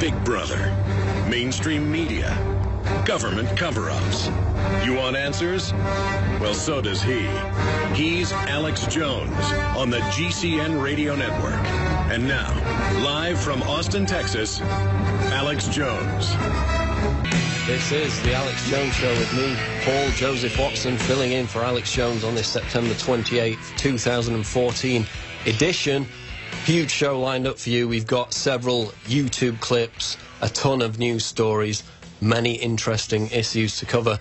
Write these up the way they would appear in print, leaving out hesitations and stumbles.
Big Brother, mainstream media, government cover-ups. You want answers? Well, so does he. He's Alex Jones on the GCN Radio Network. And now, live from Austin, Texas, Alex Jones. This is the Alex Jones Show with me, Paul Joseph Watson, filling in for Alex Jones on this September 28th, 2014 edition. Huge show lined up for you. We've got several YouTube clips, a ton of news stories, many interesting issues to cover.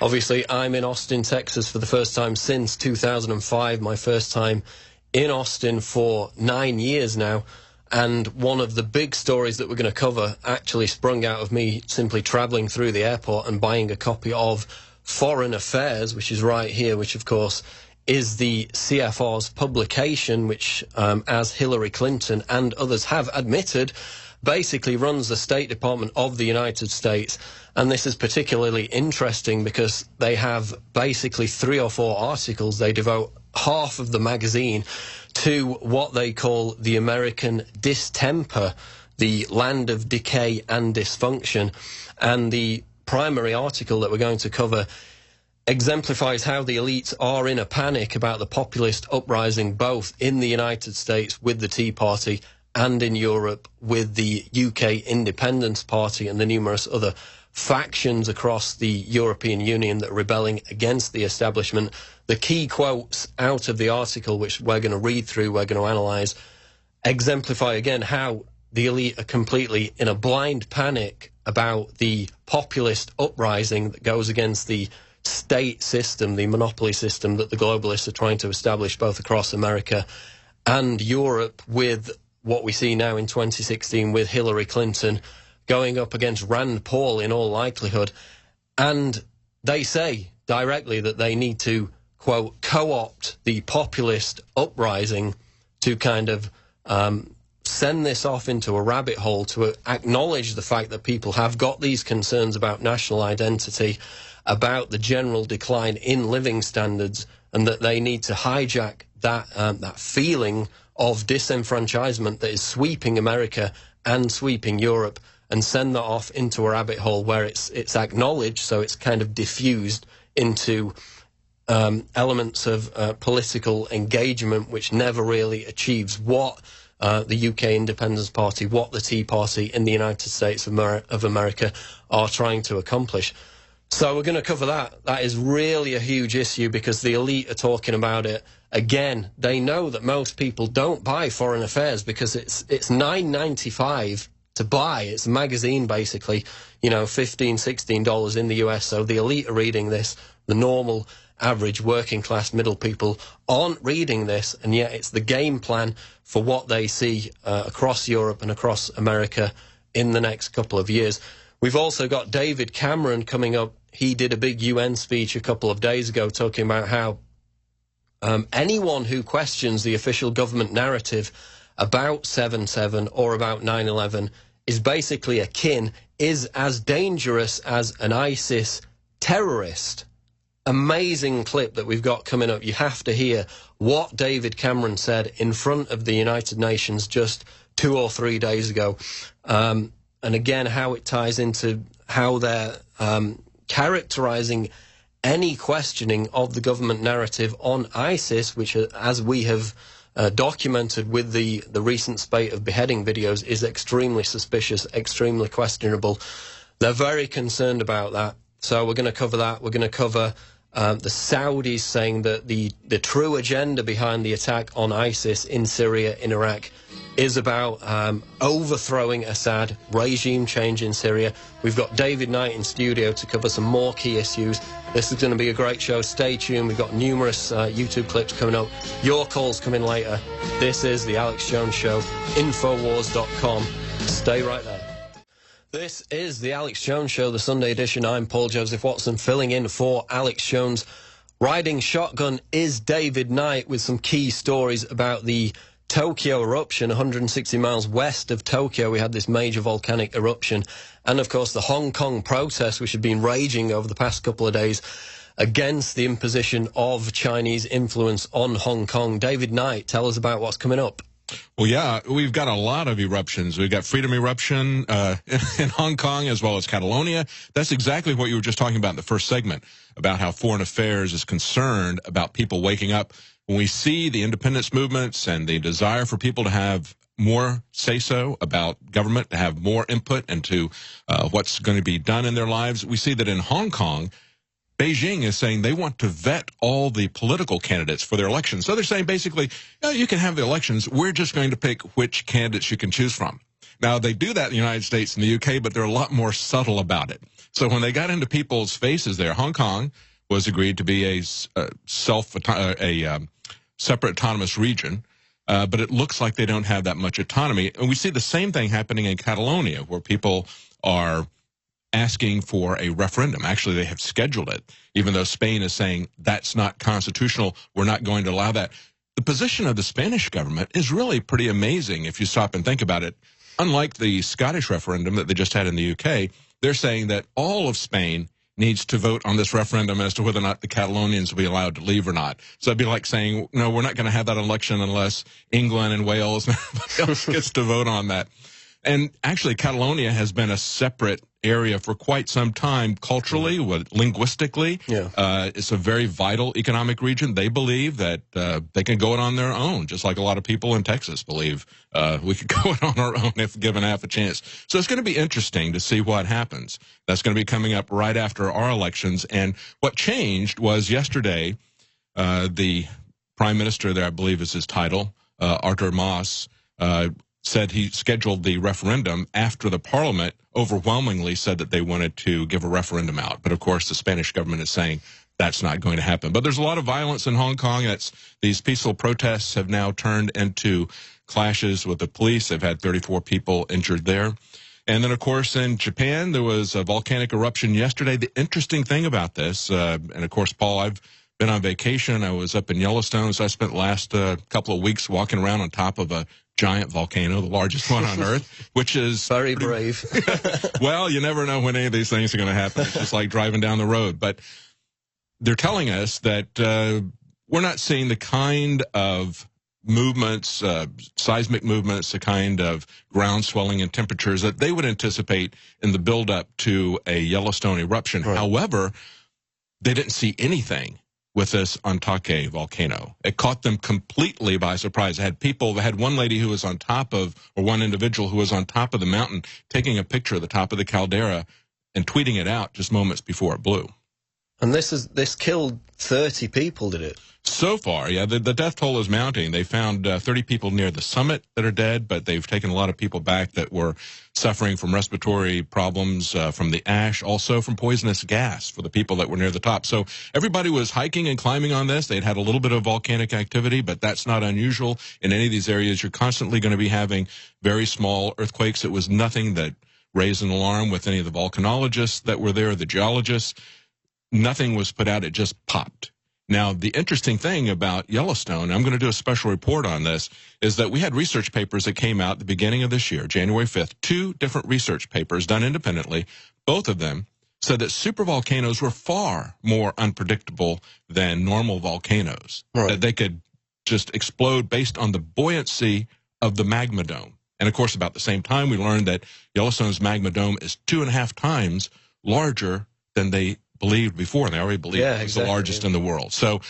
Obviously, I'm in Austin, Texas for the first time since 2005, my first time in Austin for 9 years now. And one of the big stories that we're going to cover actually sprung out of me simply travelling through the airport and buying a copy of Foreign Affairs, which is right here, which of course is the CFR's publication, which, as Hillary Clinton and others have admitted, basically runs the State Department of the United States. And this is particularly interesting because they have basically 3 or 4 articles. They devote half of the magazine to what they call the American distemper, the land of decay and dysfunction. And the primary article that we're going to cover exemplifies how the elites are in a panic about the populist uprising, both in the United States with the Tea Party and in Europe with the UK Independence Party and the numerous other factions across the European Union that are rebelling against the establishment. The key quotes out of the article, which we're going to read through, we're going to analyse, exemplify again how the elite are completely in a blind panic about the populist uprising that goes against the state system, the monopoly system that the globalists are trying to establish both across America and Europe, with what we see now in 2016 with Hillary Clinton going up against Rand Paul in all likelihood. And they say directly that they need to, quote, co-opt the populist uprising to kind of send this off into a rabbit hole, to acknowledge the fact that people have got these concerns about national identity, about the general decline in living standards, and that they need to hijack that that feeling of disenfranchisement that is sweeping America and sweeping Europe, and send that off into a rabbit hole where it's acknowledged, so it's kind of diffused into elements of political engagement which never really achieves what the UK Independence Party, what the Tea Party in the United States of America are trying to accomplish. So we're going to cover that. That is really a huge issue because the elite are talking about it. Again, they know that most people don't buy Foreign Affairs because it's $9.95 to buy. It's a magazine, basically, you know, $15, $16 in the US. So the elite are reading this. The normal, average, working class, middle people aren't reading this, and yet it's the game plan for what they see across Europe and across America in the next couple of years. We've also got David Cameron coming up. He did a big UN speech a couple of days ago talking about how anyone who questions the official government narrative about 7/7 or about 9/11 is basically is as dangerous as an ISIS terrorist. Amazing clip that we've got coming up. You have to hear what David Cameron said in front of the United Nations just 2 or 3 days ago. And again, how it ties into how they're characterizing any questioning of the government narrative on ISIS, which, as we have documented with the recent spate of beheading videos, is extremely suspicious, extremely questionable. They're very concerned about that. So we're going to cover that. We're going to cover the Saudis saying that the true agenda behind the attack on ISIS in Syria, in Iraq, is about overthrowing Assad, regime change in Syria. We've got David Knight in studio to cover some more key issues. This is going to be a great show. Stay tuned. We've got numerous YouTube clips coming up. Your calls coming later. This is the Alex Jones Show, Infowars.com. Stay right there. This is the Alex Jones Show, the Sunday edition. I'm Paul Joseph Watson, filling in for Alex Jones. Riding shotgun is David Knight with some key stories about the Tokyo eruption. 160 miles west of Tokyo, we had this major volcanic eruption. And, of course, the Hong Kong protests, which have been raging over the past couple of days against the imposition of Chinese influence on Hong Kong. David Knight, tell us about what's coming up. Well, yeah, we've got a lot of eruptions. We've got Freedom Eruption in Hong Kong as well as Catalonia. That's exactly what you were just talking about in the first segment, about how foreign affairs is concerned about people waking up. When we see the independence movements and the desire for people to have more say-so about government, to have more input into what's going to be done in their lives, we see that in Hong Kong, Beijing is saying they want to vet all the political candidates for their elections. So they're saying basically, you can have the elections. We're just going to pick which candidates you can choose from. Now, they do that in the United States and the UK, but they're a lot more subtle about it. So when they got into people's faces there, Hong Kong was agreed to be a separate autonomous region, but it looks like they don't have that much autonomy. And we see the same thing happening in Catalonia, where people are asking for a referendum. Actually, they have scheduled it, even though Spain is saying that's not constitutional. We're not going to allow that. The position of the Spanish government is really pretty amazing if you stop and think about it. Unlike the Scottish referendum that they just had in the UK, they're saying that all of Spain needs to vote on this referendum as to whether or not the Catalonians will be allowed to leave or not. So it'd be like saying, no, we're not going to have that election unless England and Wales and everybody else gets to vote on that. And actually, Catalonia has been a separate area for quite some time culturally, linguistically. Yeah. It's a very vital economic region. They believe that they can go it on their own, just like a lot of people in Texas believe we could go it on our own if given half a chance. So it's going to be interesting to see what happens. That's going to be coming up right after our elections. And what changed was yesterday, the prime minister there, I believe is his title, Artur Mas, said he scheduled the referendum after the parliament overwhelmingly said that they wanted to give a referendum out. But, of course, the Spanish government is saying that's not going to happen. But there's a lot of violence in Hong Kong. These peaceful protests have now turned into clashes with the police. They've had 34 people injured there. And then, of course, in Japan, there was a volcanic eruption yesterday. The interesting thing about this, and, of course, Paul, I've been on vacation. I was up in Yellowstone, so I spent the last couple of weeks walking around on top of a giant volcano, the largest one on Earth, which is very brave. Well, you never know when any of these things are going to happen. It's just like driving down the road. But they're telling us that we're not seeing the kind of movements, seismic movements, the kind of ground swelling and temperatures that they would anticipate in the buildup to a Yellowstone eruption. Right. However, they didn't see anything with this Ontake volcano. It caught them completely by surprise. It had one lady who was on top of, or one individual who was on top of the mountain taking a picture of the top of the caldera and tweeting it out just moments before it blew. And this killed 30 people, did it? So far, yeah. The death toll is mounting. They found 30 people near the summit that are dead, but they've taken a lot of people back that were suffering from respiratory problems from the ash, also from poisonous gas for the people that were near the top. So everybody was hiking and climbing on this. They'd had a little bit of volcanic activity, but that's not unusual in any of these areas. You're constantly going to be having very small earthquakes. It was nothing that raised an alarm with any of the volcanologists that were there, the geologists. Nothing was put out. It just popped. Now, the interesting thing about Yellowstone, I'm going to do a special report on this, is that we had research papers that came out at the beginning of this year, January 5th, 2 different research papers done independently. Both of them said that supervolcanoes were far more unpredictable than normal volcanoes, right, that they could just explode based on the buoyancy of the magma dome. And, of course, about the same time, we learned that Yellowstone's magma dome is 2.5 times larger than they believed before, and they already believed it was the largest in the world. So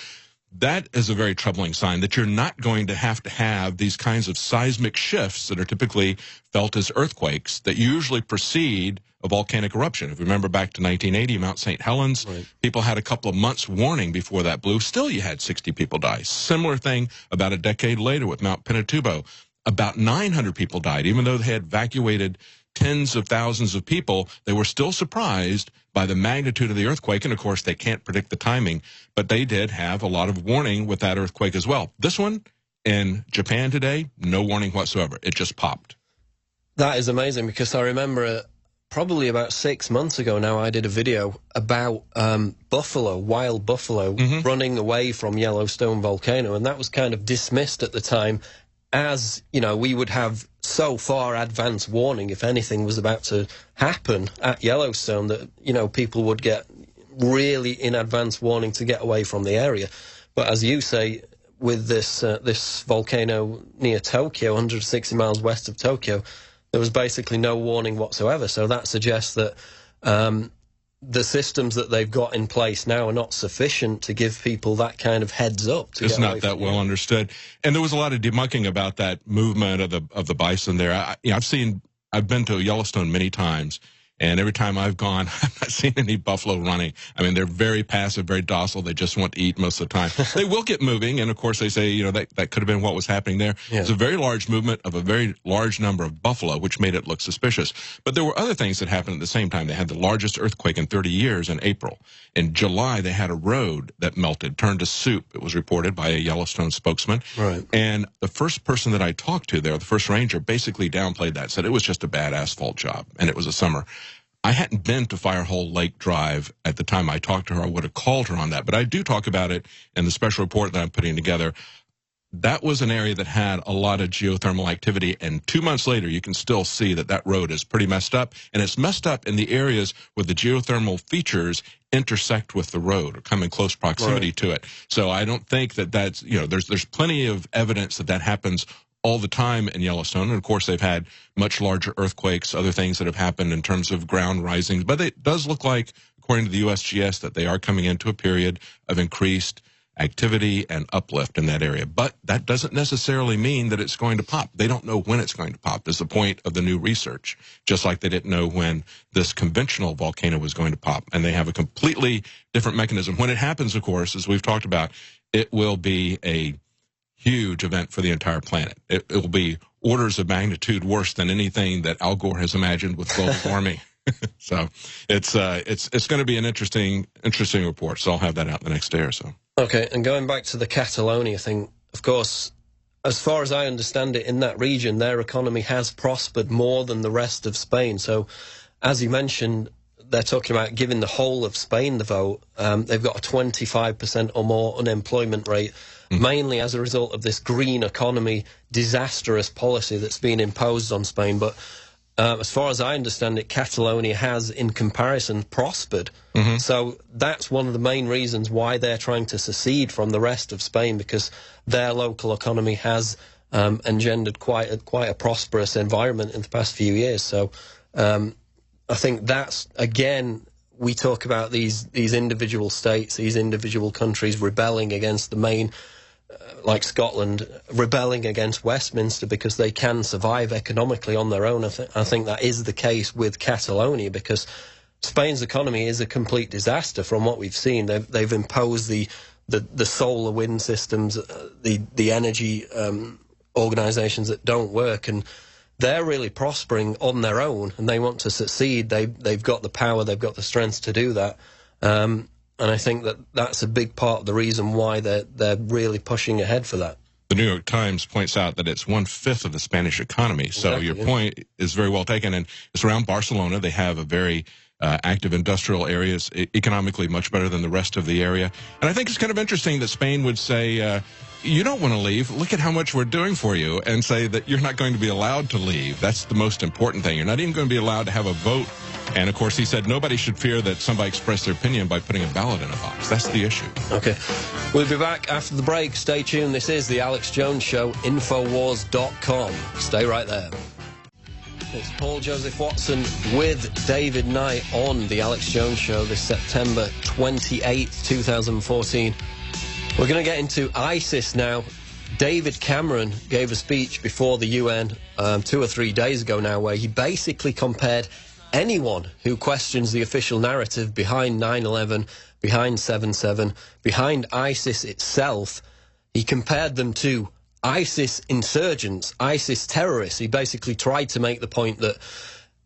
that is a very troubling sign that you're not going to have these kinds of seismic shifts that are typically felt as earthquakes that usually precede a volcanic eruption. If you remember back to 1980, Mount St. Helens, right, people had a couple of months warning before that blew. Still, you had 60 people die. Similar thing about a decade later with Mount Pinatubo. About 900 people died. Even though they had evacuated tens of thousands of people, they were still surprised by the magnitude of the earthquake. And, of course, they can't predict the timing, but they did have a lot of warning with that earthquake as well. This one in Japan today, no warning whatsoever. It just popped. That is amazing, because I remember probably about 6 months ago now, I did a video about buffalo, wild buffalo, running away from Yellowstone volcano, and that was kind of dismissed at the time as, you know, we would have so far advance warning if anything was about to happen at Yellowstone that, you know, people would get really in advance warning to get away from the area. But as you say, with this volcano near Tokyo, 160 miles west of Tokyo, there was basically no warning whatsoever. So that suggests that the systems that they've got in place now are not sufficient to give people that kind of heads up. It's not that well understood. And there was a lot of debunking about that movement of the bison there. I've been to Yellowstone many times, and every time I've gone, I've not seen any buffalo running. I mean, they're very passive, very docile. They just want to eat most of the time. They will get moving, and of course they say, that could have been what was happening there. Yeah. It's a very large movement of a very large number of buffalo, which made it look suspicious. But there were other things that happened at the same time. They had the largest earthquake in 30 years in April. In July, they had a road that melted, turned to soup. It was reported by a Yellowstone spokesman. Right. And the first person that I talked to there, the first ranger, basically downplayed that, said it was just a bad asphalt job, and it was a summer. I hadn't been to Firehole Lake Drive at the time I talked to her. I would have called her on that. But I do talk about it in the special report that I'm putting together. That was an area that had a lot of geothermal activity. And 2 months later, you can still see that road is pretty messed up. And it's messed up in the areas where the geothermal features intersect with the road or come in close proximity to it. So I don't think that's, there's plenty of evidence that happens all the time in Yellowstone. And of course, they've had much larger earthquakes, other things that have happened in terms of ground risings. But it does look like, according to the USGS, that they are coming into a period of increased activity and uplift in that area. But that doesn't necessarily mean that it's going to pop. They don't know when it's going to pop. That's the point of the new research, just like they didn't know when this conventional volcano was going to pop. And they have a completely different mechanism. When it happens, of course, as we've talked about, it will be a huge event for the entire planet. It will be orders of magnitude worse than anything that Al Gore has imagined with global warming. So it's going to be an interesting report. So I'll have that out the next day or so. Okay, and going back to the Catalonia thing, of course, as far as I understand it, in that region, their economy has prospered more than the rest of Spain. So, as you mentioned, they're talking about giving the whole of Spain the vote. They've got a 25% or more unemployment rate, mainly as a result of this green economy, disastrous policy that's been imposed on Spain. But as far as I understand it, Catalonia has, in comparison, prospered. So that's one of the main reasons why they're trying to secede from the rest of Spain, because their local economy has engendered quite a prosperous environment in the past few years. So I think that's, again, we talk about these individual states, these individual countries rebelling against the main, like Scotland, rebelling against Westminster because they can survive economically on their own. I think that is the case with Catalonia, because Spain's economy is a complete disaster from what we've seen. They've imposed the solar wind systems, the energy organisations that don't work, and they're really prospering on their own, and they want to succeed. They've got the power, they've got the strength to do that. And I think that's a big part of the reason why they're really pushing ahead for that. The New York Times points out that it's 1/5 of the Spanish economy. So exactly, your point is very well taken. And it's around Barcelona. They have a very active industrial areas, economically much better than the rest of the area. And I think it's kind of interesting that Spain would say, you don't want to leave. Look at how much we're doing for you, and say that you're not going to be allowed to leave. That's the most important thing. You're not even going to be allowed to have a vote. And, of course, he said nobody should fear that somebody expressed their opinion by putting a ballot in a box. That's the issue. Okay. We'll be back after the break. Stay tuned. This is The Alex Jones Show, Infowars.com. Stay right there. It's Paul Joseph Watson with David Knight on The Alex Jones Show this September 28th, 2014. We're going to get into ISIS now. David Cameron gave a speech before the UN 2 or 3 days ago now, where he basically compared anyone who questions the official narrative behind 9/11, behind 7/7, behind ISIS itself. He compared them to ISIS insurgents, ISIS terrorists. He basically tried to make the point that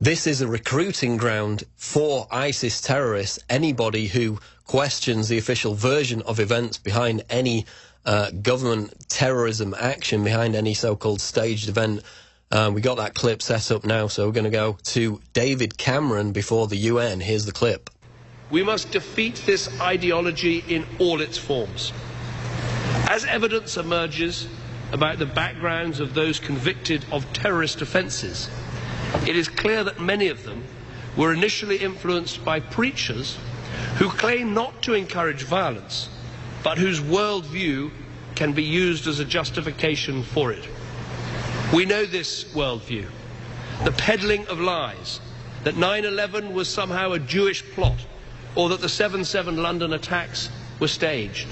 this is a recruiting ground for ISIS terrorists. Anybody who questions the official version of events behind any government terrorism action, behind any so-called staged event. We got that clip set up now, so we're going to go to David Cameron before the UN. Here's the clip. We must defeat this ideology in all its forms. As evidence emerges about the backgrounds of those convicted of terrorist offences, it is clear that many of them were initially influenced by preachers who claim not to encourage violence, but whose worldview can be used as a justification for it. We know this worldview, the peddling of lies, that 9/11 was somehow a Jewish plot, or that the 7/7 London attacks were staged.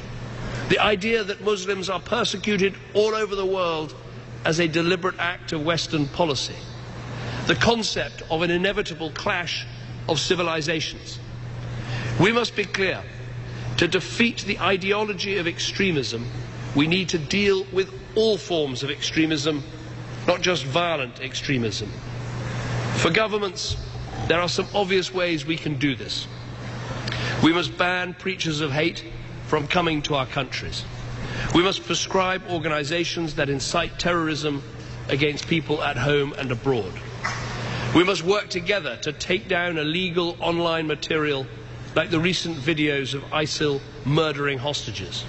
The idea that Muslims are persecuted all over the world as a deliberate act of Western policy. The concept of an inevitable clash of civilizations. We must be clear, to defeat the ideology of extremism, we need to deal with all forms of extremism, not just violent extremism. For governments, there are some obvious ways we can do this. We must ban preachers of hate from coming to our countries. We must prescribe organizations that incite terrorism against people at home and abroad. We must work together to take down illegal online material like the recent videos of ISIL murdering hostages.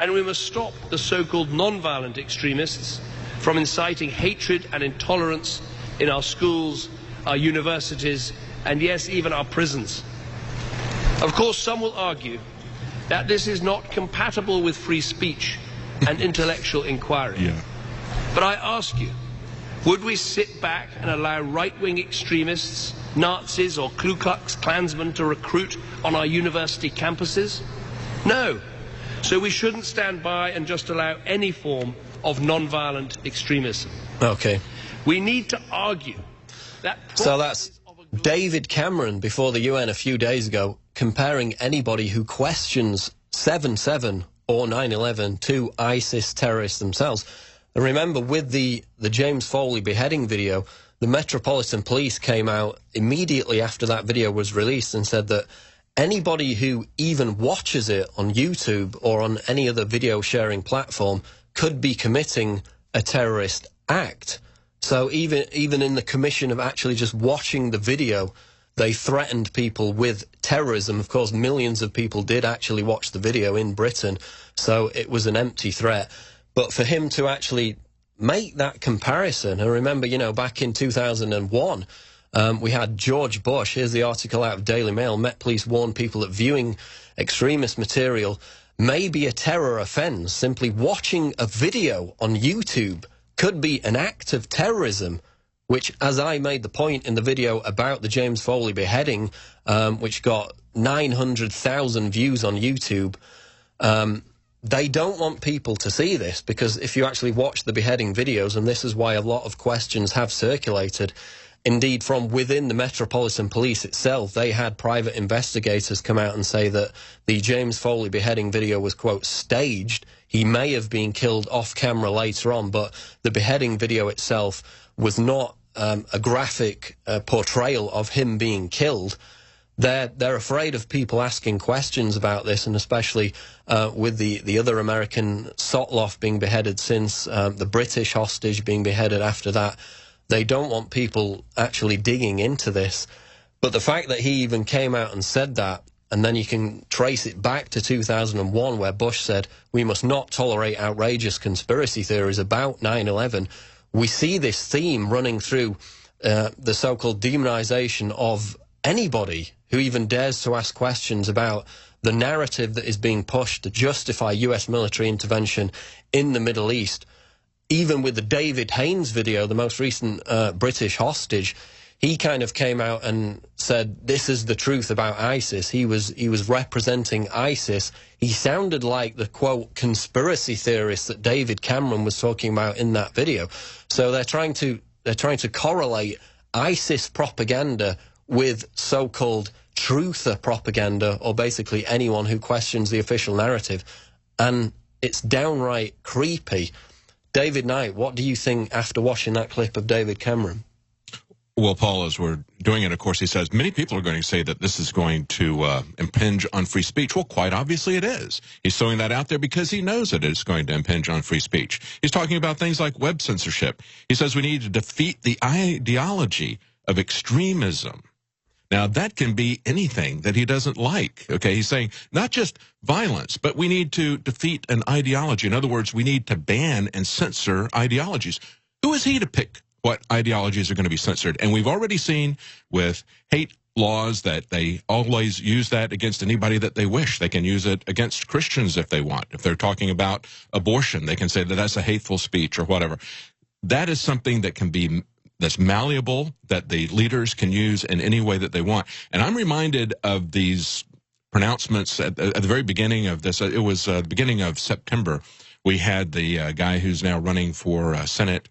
And we must stop the so-called non-violent extremists from inciting hatred and intolerance in our schools, our universities, and yes, even our prisons. Of course, some will argue that this is not compatible with free speech and intellectual inquiry. Yeah. But I ask you, would we sit back and allow right-wing extremists, Nazis or Ku Klux Klansmen to recruit on our university campuses? No. So we shouldn't stand by and just allow any form of non-violent extremism. Okay. We need to argue that... So that's David Cameron before the UN a few days ago comparing anybody who questions 7/7 or 9/11 to ISIS terrorists themselves. And remember, with the James Foley beheading video, the Metropolitan Police came out immediately after that video was released and said that anybody who even watches it on YouTube or on any other video sharing platform could be committing a terrorist act. So even in the commission of actually just watching the video, they threatened people with terrorism. Of course, millions of people did actually watch the video in Britain, so it was an empty threat. But for him to actually make that comparison, and remember, you know, back in 2001, we had George Bush, here's the article out of Daily Mail, Met Police warn people that viewing extremist material may be a terror offence. Simply watching a video on YouTube could be an act of terrorism, which, as I made the point in the video about the James Foley beheading, which got 900,000 views on YouTube, they don't want people to see this, because if you actually watch the beheading videos, and this is why a lot of questions have circulated, indeed from within the Metropolitan Police itself, they had private investigators come out and say that the James Foley beheading video was, quote, staged. He may have been killed off camera later on, but the beheading video itself was not a graphic portrayal of him being killed. They're afraid of people asking questions about this, and especially with the other American Sotloff being beheaded since, the British hostage being beheaded after that. They don't want people actually digging into this. But the fact that he even came out and said that, and then you can trace it back to 2001, where Bush said, we must not tolerate outrageous conspiracy theories about 9/11. We see this theme running through the so-called demonization of anybody who even dares to ask questions about the narrative that is being pushed to justify US military intervention in the Middle East. Even with the David Haines video, the most recent British hostage, he kind of came out and said, this is the truth about ISIS. He was representing ISIS. He sounded like the, quote, conspiracy theorist that David Cameron was talking about in that video. So they're trying to correlate ISIS propaganda with so-called truther propaganda, or basically anyone who questions the official narrative. And it's downright creepy. David Knight, what do you think after watching that clip of David Cameron? Well, Paul, as we're doing it, of course, he says many people are going to say that this is going to impinge on free speech. Well, quite obviously it is. He's throwing that out there because he knows that it's going to impinge on free speech. He's talking about things like web censorship. He says we need to defeat the ideology of extremism. Now, that can be anything that he doesn't like, okay? He's saying not just violence, but we need to defeat an ideology. In other words, we need to ban and censor ideologies. Who is he to pick what ideologies are going to be censored? And we've already seen with hate laws that they always use that against anybody that they wish. They can use it against Christians if they want. If they're talking about abortion, they can say that that's a hateful speech or whatever. That is something that can be, that's malleable, that the leaders can use in any way that they want. And I'm reminded of these pronouncements at the very beginning of this. It was the beginning of September. We had the guy who's now running for Senate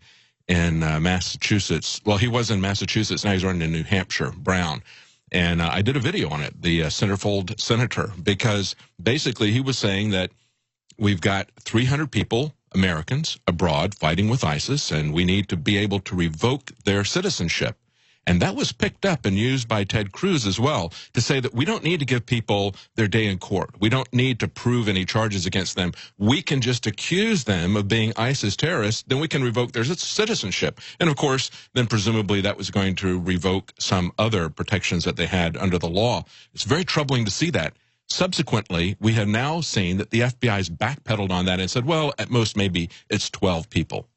in Massachusetts. Well, he was in Massachusetts. Now he's running in New Hampshire, Brown. And I did a video on it, the centerfold senator, because basically he was saying that we've got 300 people, Americans, abroad fighting with ISIS, and we need to be able to revoke their citizenship. And that was picked up and used by Ted Cruz as well to say that we don't need to give people their day in court. We don't need to prove any charges against them. We can just accuse them of being ISIS terrorists, then we can revoke their citizenship. And of course, then presumably that was going to revoke some other protections that they had under the law. It's very troubling to see that. Subsequently, we have now seen that the FBI's backpedaled on that and said, well, at most maybe it's 12 people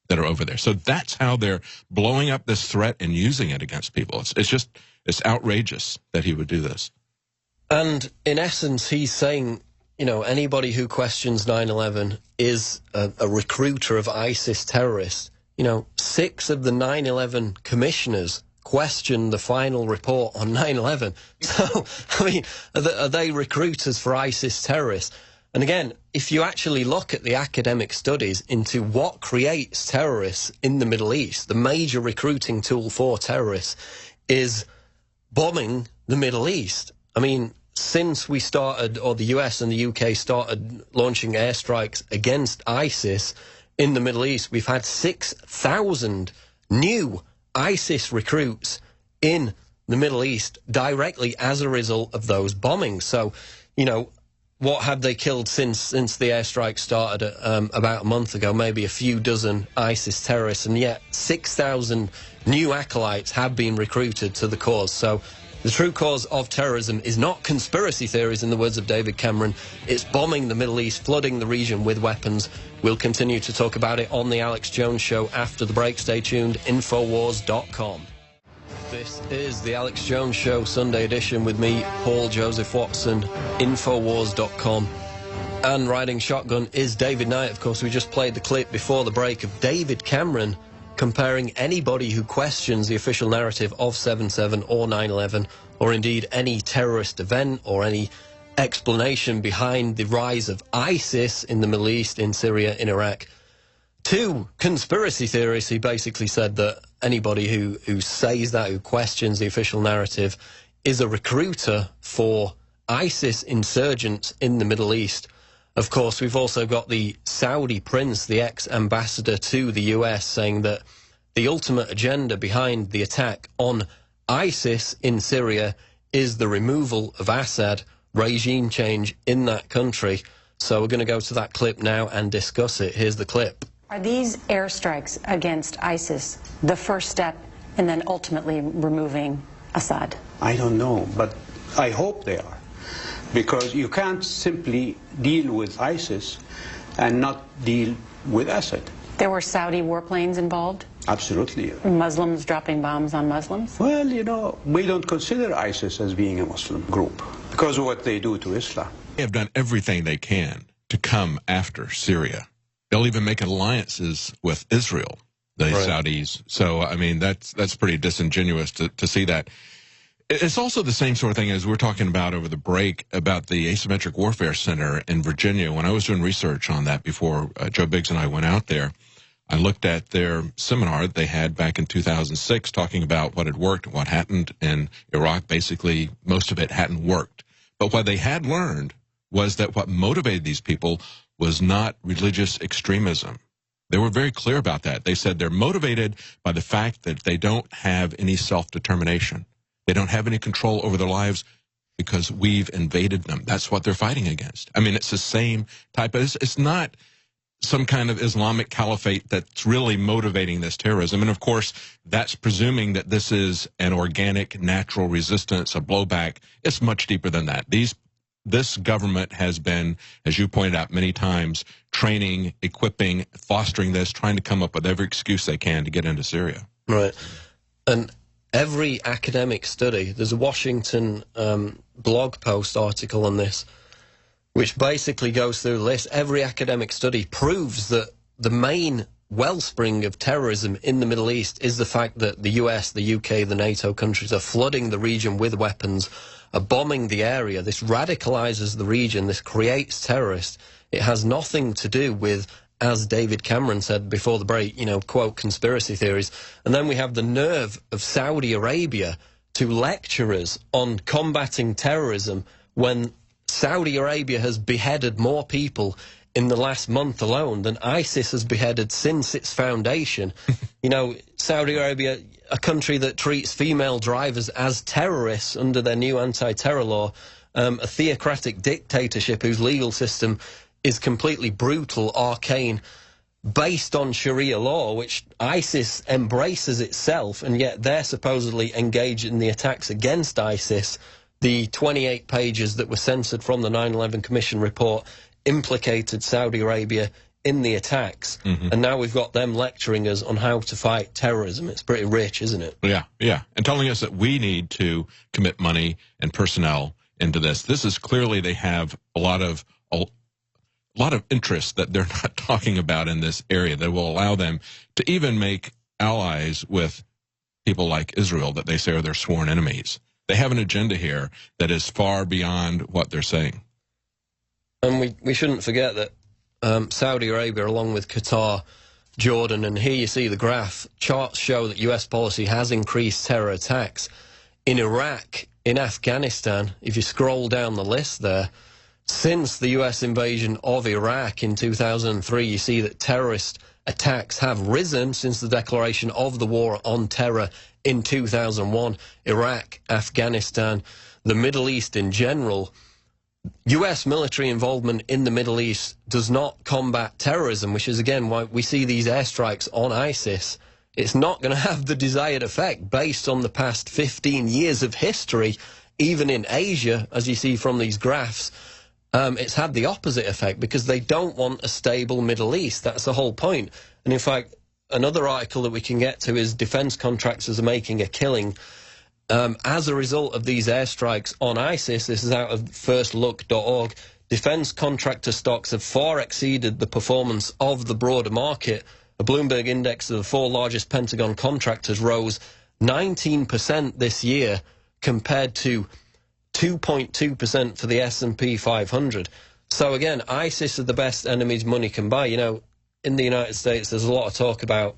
that are over there. So that's how they're blowing up this threat and using it against people. It's outrageous that he would do this. And in essence, he's saying, you know, anybody who questions 9/11 is a recruiter of ISIS terrorists. You know, 6 of the 9/11 commissioners questioned the final report on 9/11. So, I mean, are they recruiters for ISIS terrorists? And again, if you actually look at the academic studies into what creates terrorists in the Middle East, the major recruiting tool for terrorists is bombing the Middle East. I mean, since we started, or the US and the UK started launching airstrikes against ISIS in the Middle East, we've had 6,000 new ISIS recruits in the Middle East directly as a result of those bombings. So, you know, what have they killed since the airstrike started about a month ago? Maybe a few dozen ISIS terrorists, and yet 6,000 new acolytes have been recruited to the cause. So the true cause of terrorism is not conspiracy theories, in the words of David Cameron. It's bombing the Middle East, flooding the region with weapons. We'll continue to talk about it on the Alex Jones Show after the break. Stay tuned, Infowars.com. This is the Alex Jones Show Sunday edition with me, Paul Joseph Watson, Infowars.com. And riding shotgun is David Knight. Of course, we just played the clip before the break of David Cameron comparing anybody who questions the official narrative of 7/7 or 9/11, or indeed any terrorist event or any explanation behind the rise of ISIS in the Middle East, in Syria, in Iraq, to conspiracy theorists. He basically said that anybody who says that, who questions the official narrative, is a recruiter for ISIS insurgents in the Middle East. Of course, we've also got the Saudi prince, the ex-ambassador to the US, saying that the ultimate agenda behind the attack on ISIS in Syria is the removal of Assad, regime change in that country. So we're going to go to that clip now and discuss it. Here's the clip. Are these airstrikes against ISIS the first step in then ultimately removing Assad? I don't know, but I hope they are. Because you can't simply deal with ISIS and not deal with Assad. There were Saudi warplanes involved? Absolutely. Muslims dropping bombs on Muslims? Well, you know, we don't consider ISIS as being a Muslim group because of what they do to Islam. They have done everything they can to come after Syria. They'll even make alliances with Israel, the Saudis. So, I mean, that's pretty disingenuous to see that. It's also the same sort of thing as we were talking about over the break about the Asymmetric Warfare Center in Virginia. When I was doing research on that before Joe Biggs and I went out there, I looked at their seminar that they had back in 2006 talking about what had worked, what hadn't in Iraq. Basically, most of it hadn't worked. But what they had learned was that what motivated these people was not religious extremism. They were very clear about that. They said they're motivated by the fact that they don't have any self-determination. They don't have any control over their lives because we've invaded them. That's what they're fighting against. I mean, it's the same type of, it's not some kind of Islamic caliphate that's really motivating this terrorism. And of course, that's presuming that this is an organic, natural resistance, a blowback. It's much deeper than that. This government has been, as you pointed out many times, training, equipping, fostering this, trying to come up with every excuse they can to get into Syria. Right. And every academic study, there's a Washington blog post article on this, which basically goes through the list. Every academic study proves that the main wellspring of terrorism in the Middle East is the fact that the US, the UK, the NATO countries are flooding the region with weapons, are bombing the area. This radicalizes the region. This creates terrorists. It has nothing to do with, as David Cameron said before the break, you know, quote, conspiracy theories. And then we have the nerve of Saudi Arabia to lecture us on combating terrorism when Saudi Arabia has beheaded more people in the last month alone than ISIS has beheaded since its foundation. You know, Saudi Arabia, a country that treats female drivers as terrorists under their new anti-terror law, a theocratic dictatorship whose legal system is completely brutal, arcane, based on Sharia law, which ISIS embraces itself, and yet they're supposedly engaged in the attacks against ISIS. The 28 pages that were censored from the 9/11 Commission report implicated Saudi Arabia in the attacks, and now we've got them lecturing us on how to fight terrorism. It's pretty rich, isn't it? Yeah, yeah, and telling us that we need to commit money and personnel into this. This is clearly they have a lot of interest that they're not talking about in this area that will allow them to even make allies with people like Israel that they say are their sworn enemies. They have an agenda here that is far beyond what they're saying. And we shouldn't forget that Saudi Arabia, along with Qatar, Jordan, and here you see the graph, charts show that US policy has increased terror attacks. In Iraq, in Afghanistan, if you scroll down the list there, since the US invasion of Iraq in 2003, you see that terrorist attacks have risen since the declaration of the war on terror in 2001. Iraq, Afghanistan, the Middle East in general. US military involvement in the Middle East does not combat terrorism, which is again why we see these airstrikes on ISIS. It's not going to have the desired effect based on the past 15 years of history. Even in Asia, as you see from these graphs, it's had the opposite effect because they don't want a stable Middle East. That's the whole point. And in fact, another article that we can get to is defense contractors are making a killing as a result of these airstrikes on ISIS. This is out of firstlook.org. Defense contractor stocks have far exceeded the performance of the broader market. A Bloomberg index of the 4 largest Pentagon contractors rose 19% this year compared to 2.2% for the S&P 500. So again, ISIS are the best enemies money can buy. You know, in the United States, there's a lot of talk about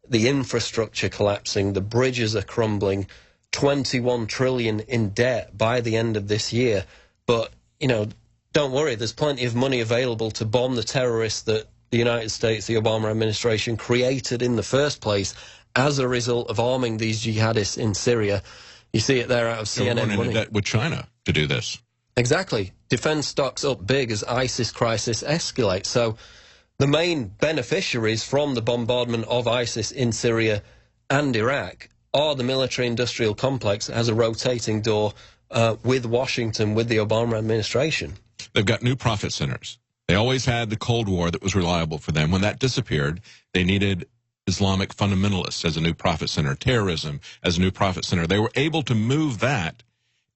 the infrastructure collapsing, the bridges are crumbling, 21 trillion in debt by the end of this year. But, you know, don't worry, there's plenty of money available to bomb the terrorists that the United States, the Obama administration, created in the first place as a result of arming these jihadists in Syria. You see it there out of CNN money. Debt with China to do this. Exactly. Defense stocks up big as ISIS crisis escalates. So the main beneficiaries from the bombardment of ISIS in Syria and Iraq are the military-industrial complex that has a rotating door with Washington, with the Obama administration. They've got new profit centers. They always had the Cold War that was reliable for them. When that disappeared, they needed Islamic fundamentalists as a new profit center, terrorism as a new profit center. They were able to move that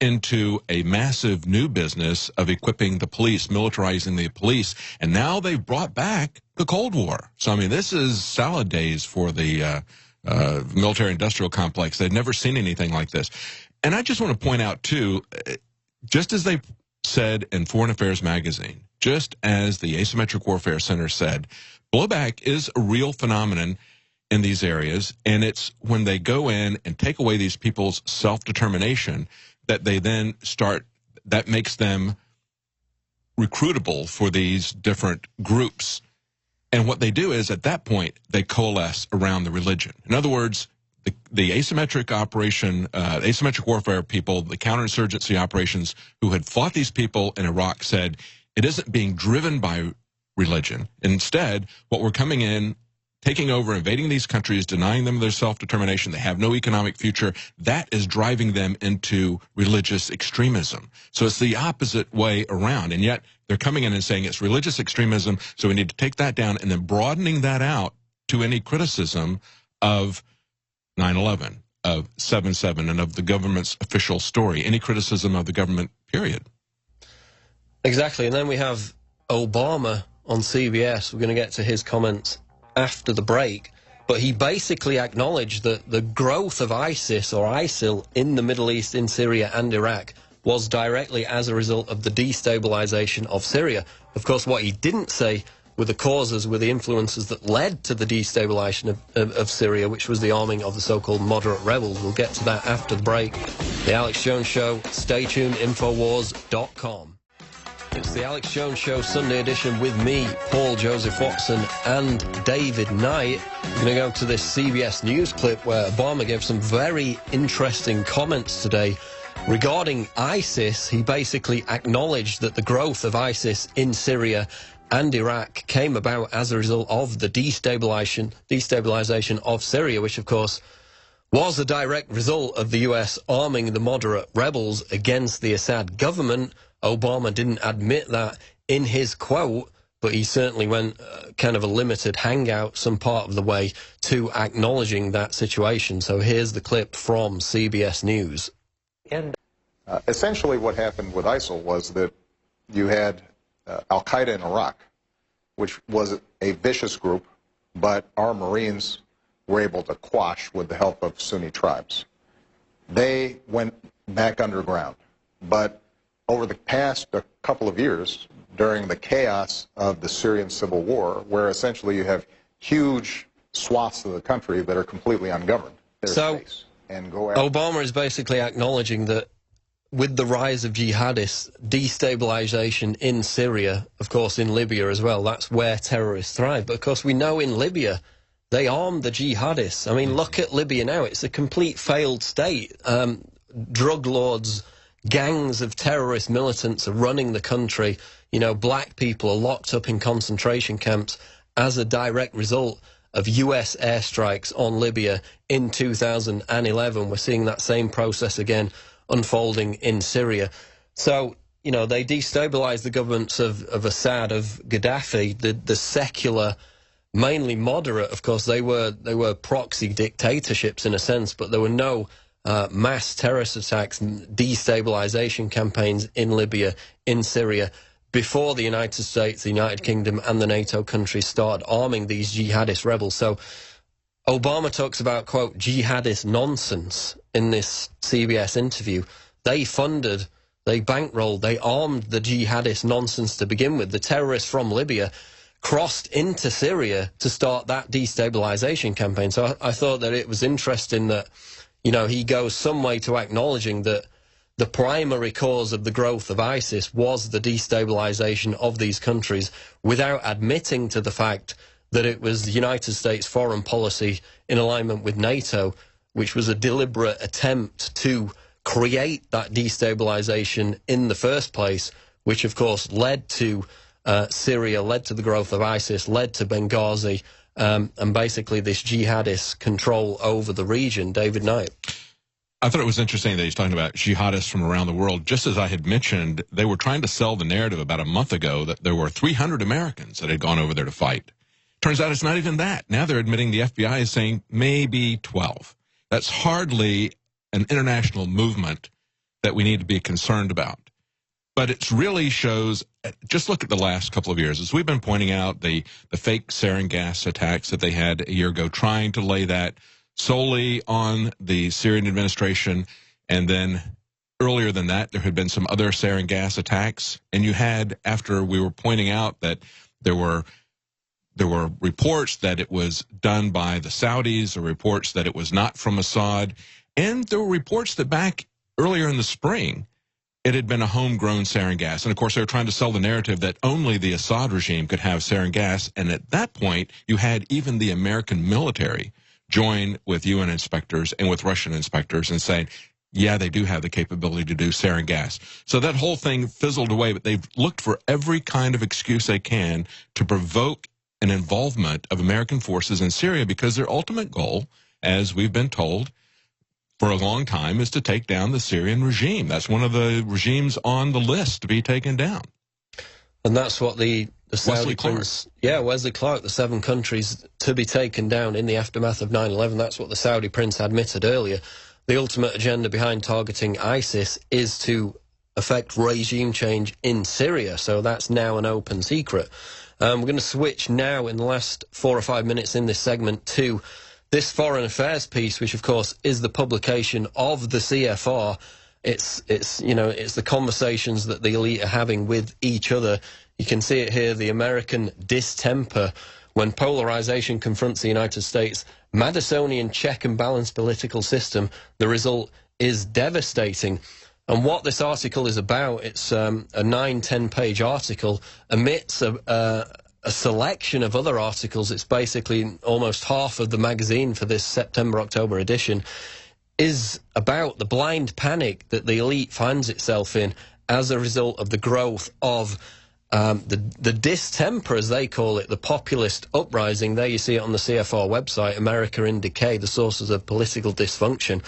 into a massive new business of equipping the police, militarizing the police, and now they've brought back the Cold War. So, I mean, this is salad days for the military-industrial complex. They've never seen anything like this. And I just want to point out, too, just as they said in Foreign Affairs magazine, just as the Asymmetric Warfare Center said, blowback is a real phenomenon in these areas, and it's when they go in and take away these people's self-determination that they then start, that makes them recruitable for these different groups. And what they do is, at that point, they coalesce around the religion. In other words, the asymmetric operation, asymmetric warfare people, the counterinsurgency operations who had fought these people in Iraq said, it isn't being driven by religion. Instead, what we're coming in, taking over, invading these countries, denying them their self-determination, they have no economic future, that is driving them into religious extremism. So it's the opposite way around, and yet they're coming in and saying it's religious extremism, so we need to take that down, and then broadening that out to any criticism of 9/11, of 7/7 and of the government's official story, any criticism of the government, period. Exactly, and then we have Obama on CBS. We're going to get to his comments after the break, but he basically acknowledged that the growth of ISIS or ISIL in the Middle East, in Syria and Iraq, was directly as a result of the destabilization of Syria. Of course, what he didn't say were the causes, were the influences that led to the destabilization of Syria, which was the arming of the so-called moderate rebels. We'll get to that after the break. The Alex Jones Show. Stay tuned, Infowars.com. It's the Alex Jones Show Sunday edition with me, Paul Joseph Watson, and David Knight. We're going to go to this CBS News clip where Obama gave some very interesting comments today regarding ISIS. He basically acknowledged that the growth of ISIS in Syria and Iraq came about as a result of the destabilization of Syria, which of course was a direct result of the US arming the moderate rebels against the Assad government. Obama didn't admit that in his quote, but he certainly went kind of a limited hangout some part of the way to acknowledging that situation. So here's the clip from CBS News. Essentially what happened with ISIL was that you had Al-Qaeda in Iraq, which was a vicious group, but our Marines were able to quash with the help of Sunni tribes. They went back underground, but over the past couple of years, during the chaos of the Syrian civil war, where essentially you have huge swaths of the country that are completely ungoverned. So Obama is basically acknowledging that with the rise of jihadists, destabilization in Syria, of course in Libya as well, that's where terrorists thrive. But of course we know in Libya, they armed the jihadists. I mean, look at Libya now. It's a complete failed state. Drug lords, gangs of terrorist militants are running the country. You know, black people are locked up in concentration camps as a direct result of US airstrikes on Libya in 2011. We're seeing that same process again unfolding in Syria. So, you know, they destabilized the governments of Assad, of Gaddafi, the secular, mainly moderate, of course. They were proxy dictatorships in a sense, but there were no mass terrorist attacks, destabilization campaigns in Libya, in Syria, before the United States, the United Kingdom, and the NATO countries started arming these jihadist rebels. So Obama talks about, quote, jihadist nonsense in this CBS interview. They funded, they bankrolled, they armed the jihadist nonsense to begin with. The terrorists from Libya crossed into Syria to start that destabilization campaign. So I thought that it was interesting that, you know, he goes some way to acknowledging that the primary cause of the growth of ISIS was the destabilization of these countries, without admitting to the fact that it was the United States foreign policy in alignment with NATO, which was a deliberate attempt to create that destabilization in the first place, which of course led to Syria, led to the growth of ISIS, led to Benghazi, and basically this jihadist control over the region. David Knight. I thought it was interesting that he's talking about jihadists from around the world. Just as I had mentioned, they were trying to sell the narrative about a month ago that there were 300 Americans that had gone over there to fight. Turns out it's not even that. Now they're admitting the FBI is saying maybe 12. That's hardly an international movement that we need to be concerned about. But it really shows, just look at the last couple of years. As we've been pointing out, the fake sarin gas attacks that they had a year ago, trying to lay that solely on the Syrian administration. And then earlier than that, there had been some other sarin gas attacks. And you had, after we were pointing out that there were reports that it was done by the Saudis, or reports that it was not from Assad, and there were reports that back earlier in the spring, it had been a homegrown sarin gas. And of course, they were trying to sell the narrative that only the Assad regime could have sarin gas. And at that point, you had even the American military join with UN inspectors and with Russian inspectors and saying, yeah, they do have the capability to do sarin gas. So that whole thing fizzled away, but they've looked for every kind of excuse they can to provoke an involvement of American forces in Syria, because their ultimate goal, as we've been told for a long time, is to take down the Syrian regime. That's one of the regimes on the list to be taken down. And that's what the the Saudi Wesley Clark. prince, Wesley Clark, the 7 countries to be taken down in the aftermath of 9/11. That's what the Saudi prince admitted earlier. The ultimate agenda behind targeting ISIS is to affect regime change in Syria, so that's now an open secret. We're going to switch now in the last 4 or 5 minutes in this segment to this foreign affairs piece, which of course is the publication of the CFR. It's the conversations that the elite are having with each other. You can see it here, the American distemper when polarization confronts the United States Madisonian check and balance political system. The result is devastating. And what this article is about, it's a 9-10 page article, amidst a selection of other articles. It's basically almost half of the magazine for this September-October edition, is about the blind panic that the elite finds itself in as a result of the growth of the distemper, as they call it, the populist uprising. There you see it on the CFR website, America in Decay, the sources of political dysfunction.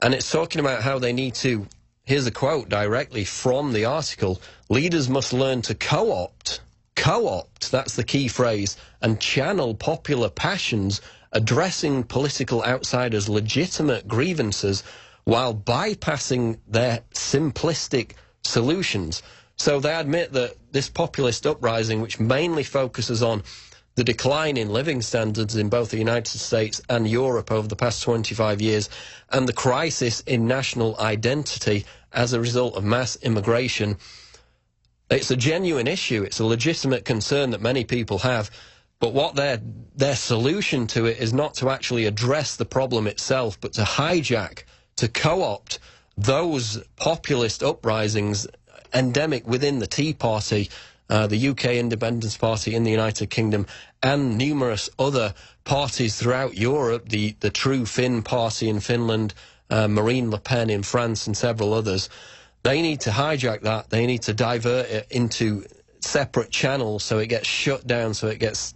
And it's talking about how they need to, here's a quote directly from the article, leaders must learn to co-opt, that's the key phrase, and channel popular passions, addressing political outsiders' legitimate grievances while bypassing their simplistic solutions. So they admit that this populist uprising, which mainly focuses on the decline in living standards in both the United States and Europe over the past 25 years, and the crisis in national identity as a result of mass immigration, it's a genuine issue. It's a legitimate concern that many people have. But what their solution to it is not to actually address the problem itself, but to hijack, to co-opt those populist uprisings endemic within the Tea Party, the UK Independence Party in the United Kingdom, and numerous other parties throughout Europe, the True Finn Party in Finland, Marine Le Pen in France, and several others. They need to hijack that. They need to divert it into separate channels so it gets shut down, so it gets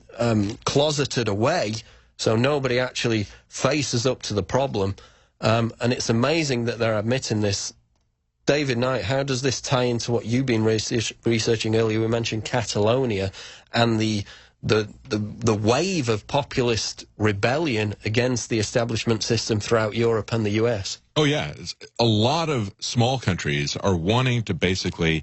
closeted away, so nobody actually faces up to the problem. And it's amazing that they're admitting this. David Knight, how does this tie into what you've been researching earlier? We mentioned Catalonia and the wave of populist rebellion against the establishment system throughout Europe and the US. Oh, yeah. A lot of small countries are wanting to basically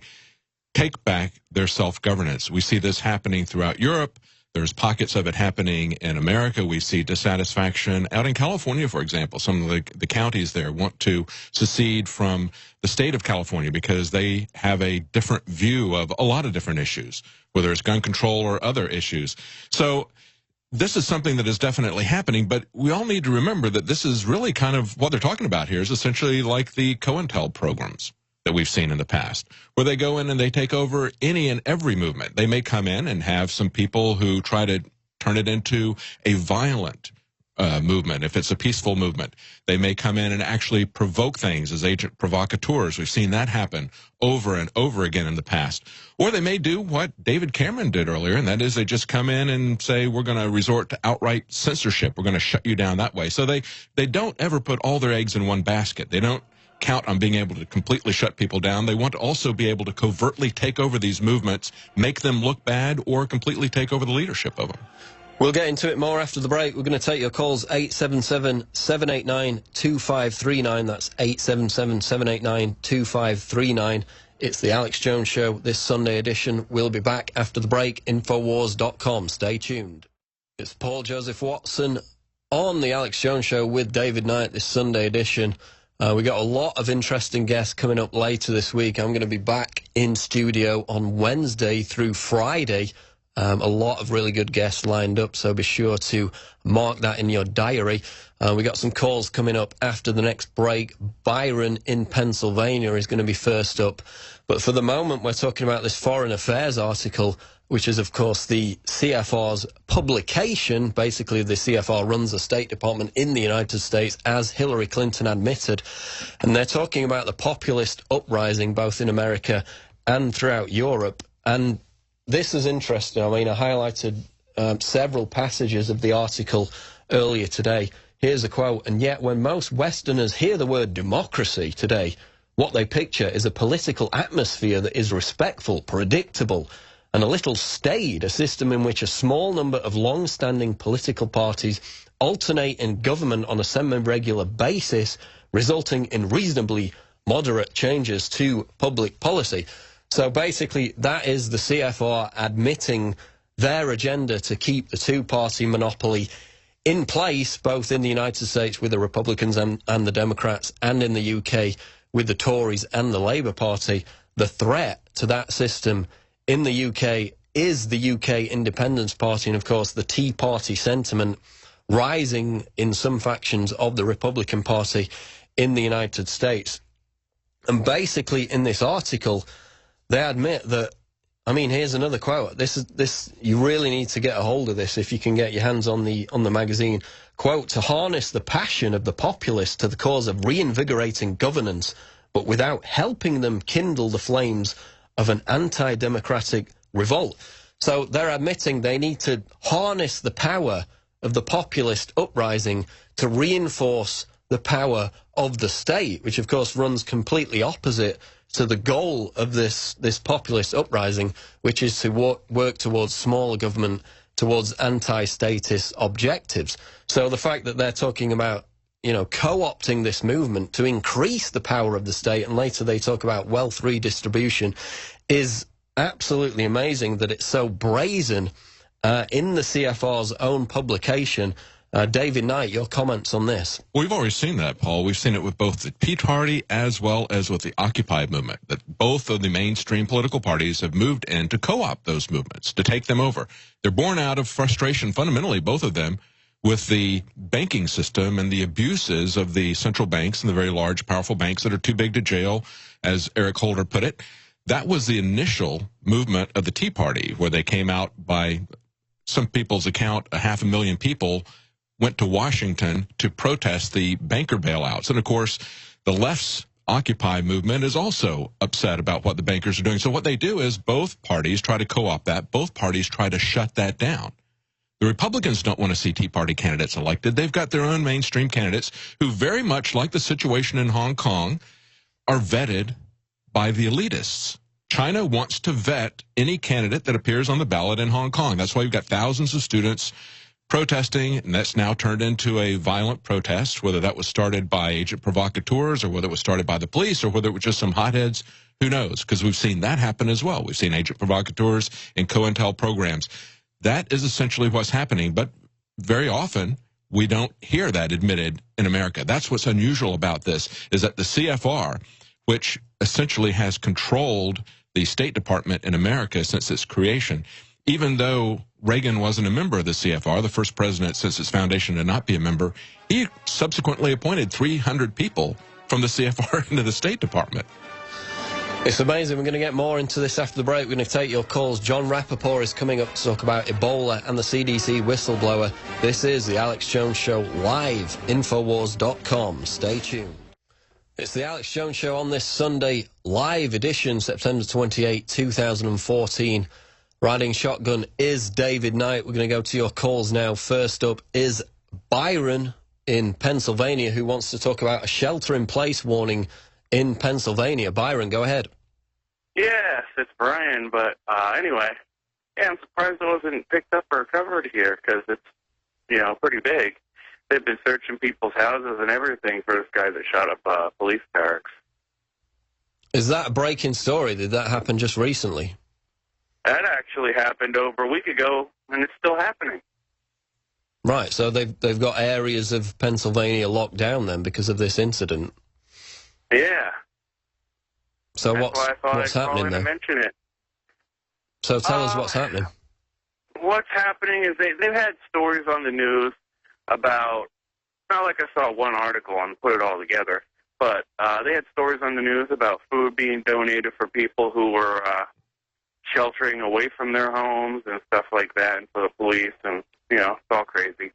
take back their self-governance. We see this happening throughout Europe. There's pockets of it happening in America. We see dissatisfaction out in California, for example. Some of the counties there want to secede from the state of California because they have a different view of a lot of different issues, whether it's gun control or other issues. So this is something that is definitely happening, but we all need to remember that this is really kind of what they're talking about here is essentially like the COINTEL programs that we've seen in the past, where they go in and they take over any and every movement. They may come in and have some people who try to turn it into a violent movement. If it's a peaceful movement, they may come in and actually provoke things as agent provocateurs. We've seen that happen over and over again in the past. Or they may do what David Cameron did earlier, and that is they just come in and say, we're going to resort to outright censorship. We're going to shut you down that way. So they don't ever put all their eggs in one basket. They don't count on being able to completely shut people down. They want to also be able to covertly take over these movements, make them look bad, or completely take over the leadership of them. We'll get into it more after the break. We're going to take your calls, 877-789-2539. That's 877-789-2539. It's the Alex Jones Show, this Sunday edition. We'll be back after the break, Infowars.com. Stay tuned. It's Paul Joseph Watson on the Alex Jones Show with David Knight, this Sunday edition. We got a lot of interesting guests coming up later this week. I'm going to be back in studio on Wednesday through Friday. A lot of really good guests lined up, so be sure to mark that in your diary. We got some calls coming up after the next break. Byron in Pennsylvania is going to be first up. But for the moment, we're talking about this Foreign Affairs article, which is, of course, the CFR's publication. Basically, the CFR runs the State Department in the United States, as Hillary Clinton admitted. And they're talking about the populist uprising, both in America and throughout Europe. And this is interesting. I mean, I highlighted several passages of the article earlier today. Here's a quote. And yet, when most Westerners hear the word democracy today, what they picture is a political atmosphere that is respectful, predictable, and a little staid, a system in which a small number of long-standing political parties alternate in government on a semi-regular basis, resulting in reasonably moderate changes to public policy. So basically, that is the CFR admitting their agenda to keep the two-party monopoly in place, both in the United States with the Republicans and the Democrats, and in the UK with the Tories and the Labour Party. The threat to that system in the UK is the UK Independence Party, and of course the Tea Party sentiment rising in some factions of the Republican Party in the United States. And basically in this article, they admit that, I mean, here's another quote. This you really need to get a hold of this if you can get your hands on the magazine. Quote, "To harness the passion of the populace to the cause of reinvigorating governance, but without helping them kindle the flames of an anti-democratic revolt." So they're admitting they need to harness the power of the populist uprising to reinforce the power of the state, which of course runs completely opposite to the goal of this populist uprising, which is to work towards smaller government, towards anti-statist objectives. So the fact that they're talking about, you know, co-opting this movement to increase the power of the state, and later they talk about wealth redistribution, is absolutely amazing that it's so brazen in the CFR's own publication. David Knight, your comments on this? We've already seen that, Paul. We've seen it with both the Tea Party as well as with the Occupy movement, that both of the mainstream political parties have moved in to co-opt those movements, to take them over. They're born out of frustration, fundamentally, both of them, with the banking system and the abuses of the central banks and the very large, powerful banks that are too big to jail, as Eric Holder put it. That was the initial movement of the Tea Party, where they came out, by some people's account, 500,000 people went to Washington to protest the banker bailouts. And of course, the left's Occupy movement is also upset about what the bankers are doing. So what they do is both parties try to co-opt that. Both parties try to shut that down. The Republicans don't want to see Tea Party candidates elected. They've got their own mainstream candidates who, very much like the situation in Hong Kong, are vetted by the elitists. China wants to vet any candidate that appears on the ballot in Hong Kong. That's why you've got thousands of students protesting, and that's now turned into a violent protest, whether that was started by agent provocateurs or whether it was started by the police or whether it was just some hotheads, who knows? Because we've seen that happen as well. We've seen agent provocateurs in COINTEL programs. That is essentially what's happening, but very often we don't hear that admitted in America. That's what's unusual about this, is that the CFR, which essentially has controlled the State Department in America since its creation, even though Reagan wasn't a member of the CFR, the first president since its foundation to not be a member, he subsequently appointed 300 people from the CFR into the State Department. It's amazing. We're going to get more into this after the break. We're going to take your calls. John Rappoport is coming up to talk about Ebola and the CDC whistleblower. This is the Alex Jones Show live, Infowars.com. Stay tuned. It's the Alex Jones Show on this Sunday, live edition, September 28, 2014. Riding shotgun is David Knight. We're going to go to your calls now. First up is Byron in Pennsylvania, who wants to talk about a shelter-in-place warning in Pennsylvania. Byron, go ahead. Yes, it's Brian, but anyway, yeah, I'm surprised it wasn't picked up or covered here, because it's, you know, pretty big. They've been searching people's houses and everything for this guy that shot up police barracks. Is that a breaking story? Did that happen just recently? That actually happened over a week ago, and it's still happening. Right, so they've got areas of Pennsylvania locked down then because of this incident. Yeah. So That's what's happening there? Mention it. So tell us what's happening. What's happening is they've had stories on the news about, not like I saw one article and put it all together, but they had stories on the news about food being donated for people who were sheltering away from their homes and stuff like that, and for the police, and, you know, it's all crazy.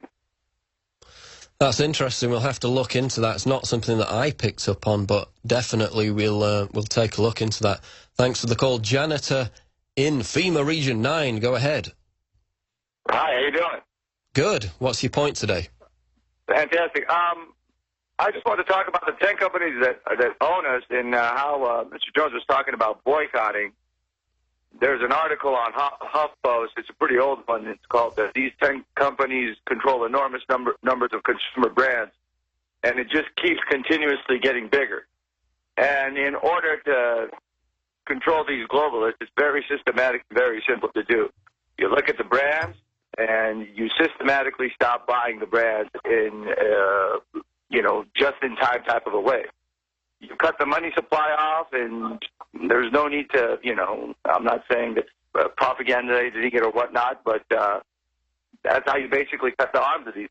That's interesting. We'll have to look into that. It's not something that I picked up on, but definitely we'll take a look into that. Thanks for the call. Janitor in FEMA Region 9, go ahead. Hi, how you doing? Good. What's your point today? Fantastic. I just wanted to talk about the 10 companies that own us, and how Mr. Jones was talking about boycotting. there's an article on HuffPost. It's a pretty old one. It's called "These 10 Companies Control Enormous Numbers of Consumer Brands," and it just keeps continuously getting bigger. And in order to control these globalists, it's very systematic, very simple to do. You look at the brands, and you systematically stop buying the brands in, just-in-time type of a way. You cut the money supply off, and there's no need to, I'm not saying that propagandizing it or whatnot, but that's how you basically cut the arms of these,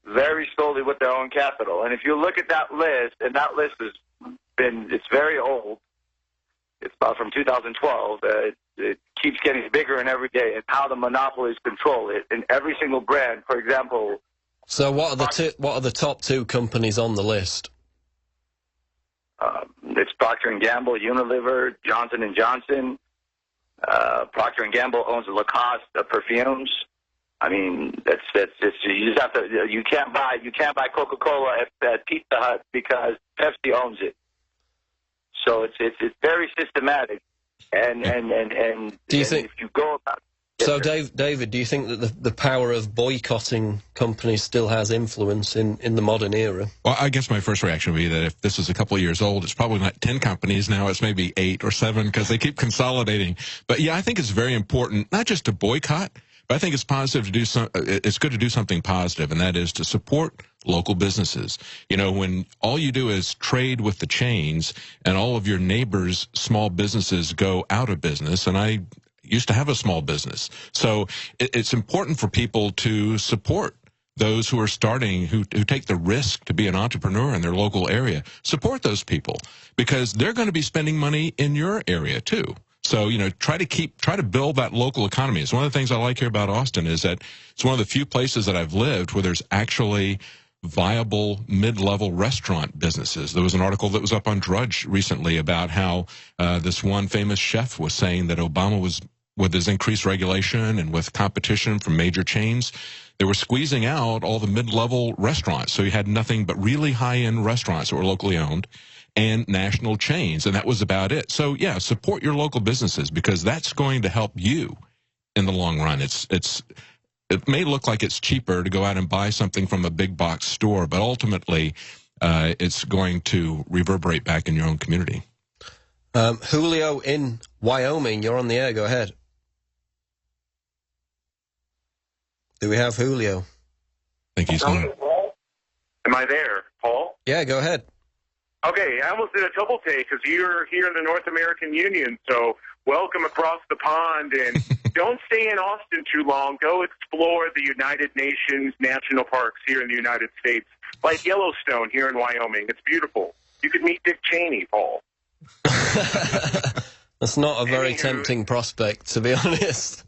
very slowly with their own capital. And if you look at that list, and that list it's very old. It's about from 2012. It keeps getting bigger and every day, and how the monopolies control it in every single brand. For example. So what are the top 2 companies on the list? It's Procter & Gamble, Unilever, Johnson & Johnson. Procter & Gamble owns Lacoste perfumes. I mean, you just have to. You can't buy Coca-Cola at Pizza Hut because Pepsi owns it. So it's very systematic, and do you think, if you go about it, so David, do you think that the power of boycotting companies still has influence in the modern era? Well, I guess my first reaction would be that if this is a couple of years old, it's probably not 10 companies now, it's maybe 8 or 7 because they keep consolidating. But yeah, I think it's very important not just to boycott, but I think it's positive to do it's good to do something positive, and that is to support local businesses. When all you do is trade with the chains and all of your neighbors' small businesses go out of business, and I used to have a small business. So it's important for people to support those who are starting, who take the risk to be an entrepreneur in their local area. Support those people because they're going to be spending money in your area too. So, try to build that local economy. It's one of the things I like here about Austin is that it's one of the few places that I've lived where there's actually viable mid-level restaurant businesses. There was an article that was up on Drudge recently about how this one famous chef was saying that Obama was, with his increased regulation and with competition from major chains, they were squeezing out all the mid-level restaurants. So you had nothing but really high-end restaurants that were locally owned and national chains, and that was about it. So, yeah, support your local businesses because that's going to help you in the long run. It may look like it's cheaper to go out and buy something from a big box store, but ultimately it's going to reverberate back in your own community. Julio in Wyoming, you're on the air. Go ahead. Do we have Julio? I think he's on. Am I there, Paul? Yeah, go ahead. Okay, I almost did a double take because you're here in the North American Union, so welcome across the pond, and don't stay in Austin too long. Go explore the United Nations national parks here in the United States, like Yellowstone here in Wyoming. It's beautiful. You could meet Dick Cheney, Paul. That's not a very tempting prospect, to be honest.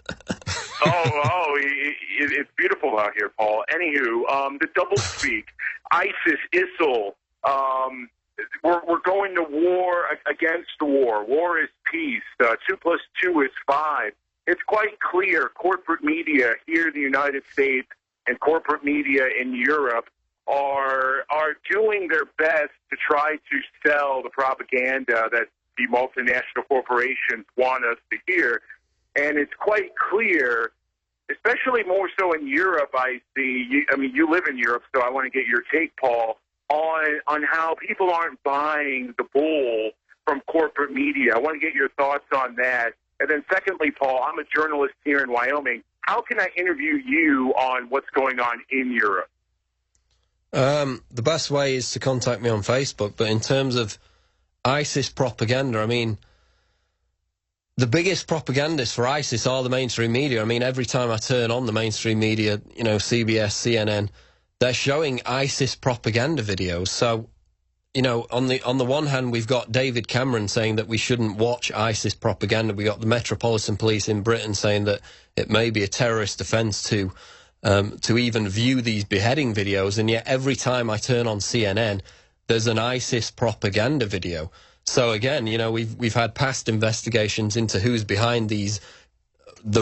It's beautiful out here, Paul. Anywho, the doublespeak, ISIS, ISIL, we're going to war against war. War is peace. 2 + 2 is 5. It's quite clear corporate media here in the United States and corporate media in Europe are doing their best to try to sell the propaganda that the multinational corporations want us to hear. And it's quite clear, especially more so in Europe, I see. You live in Europe, so I want to get your take, Paul, on how people aren't buying the bull from corporate media. I want to get your thoughts on that. And then secondly, Paul, I'm a journalist here in Wyoming. How can I interview you on what's going on in Europe? The best way is to contact me on Facebook, but in terms of ISIS propaganda, the biggest propagandists for ISIS are the mainstream media. Every time I turn on the mainstream media, CBS, CNN, they're showing ISIS propaganda videos. So, on the one hand, we've got David Cameron saying that we shouldn't watch ISIS propaganda. We got the Metropolitan Police in Britain saying that it may be a terrorist offence to even view these beheading videos. And yet every time I turn on CNN, there's an ISIS propaganda video. So again, we've had past investigations into who's behind the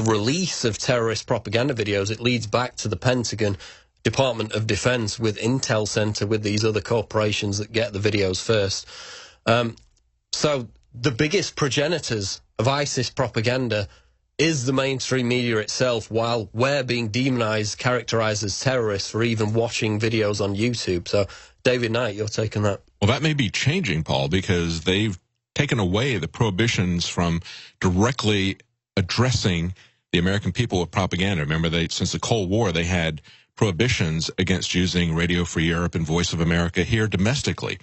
release of terrorist propaganda videos. It leads back to the Pentagon, Department of Defense with Intel Center, with these other corporations that get the videos first. So the biggest progenitors of ISIS propaganda is the mainstream media itself, while we're being demonized, characterized as terrorists for even watching videos on YouTube. So, David Knight, your take on that? Well, that may be changing, Paul, because they've taken away the prohibitions from directly addressing the American people with propaganda. Remember, since the Cold War, they had prohibitions against using Radio Free Europe and Voice of America here domestically.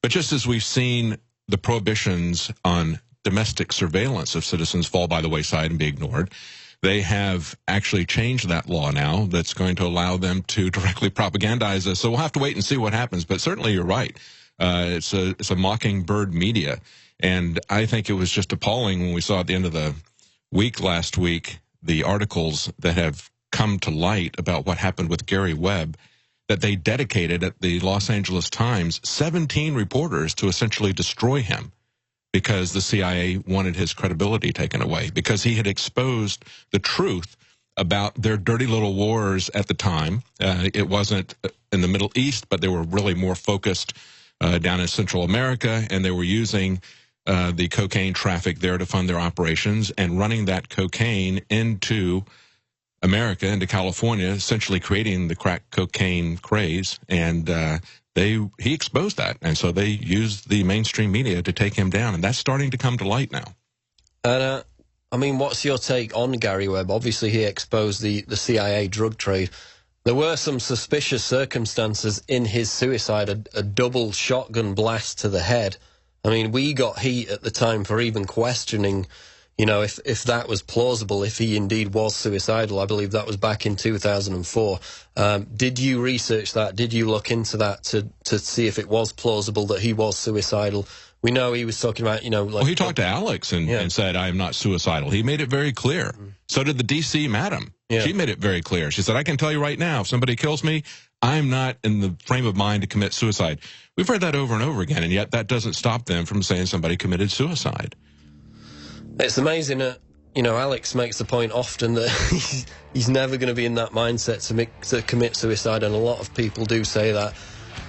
But just as we've seen the prohibitions on domestic surveillance of citizens fall by the wayside and be ignored, they have actually changed that law now that's going to allow them to directly propagandize us. So we'll have to wait and see what happens. But certainly you're right. It's a mockingbird media. And I think it was just appalling when we saw at the end of the week last week the articles that have come to light about what happened with Gary Webb, that they dedicated at the Los Angeles Times 17 reporters to essentially destroy him because the CIA wanted his credibility taken away, because he had exposed the truth about their dirty little wars at the time. It wasn't in the Middle East, but they were really more focused down in Central America, and they were using the cocaine traffic there to fund their operations and running that cocaine into America, into California, essentially creating the crack cocaine craze. And he exposed that. And so they used the mainstream media to take him down. And that's starting to come to light now. And, I mean, what's your take on Gary Webb? Obviously, he exposed the CIA drug trade. There were some suspicious circumstances in his suicide, a double shotgun blast to the head. I mean, we got heat at the time for even questioning, you know, if that was plausible, if he indeed was suicidal. I believe that was back in 2004. Did you research that? Did you look into that to see if it was plausible that he was suicidal? We know he was talking about, you know... Well, he talked to Alex and said, I am not suicidal. He made it very clear. So did the D.C. madam. Yeah. She made it very clear. She said, I can tell you right now, if somebody kills me, I'm not in the frame of mind to commit suicide. We've heard that over and over again, and yet that doesn't stop them from saying somebody committed suicide. It's amazing that, you know, Alex makes the point often that he's never going to be in that mindset to commit suicide, and a lot of people do say that.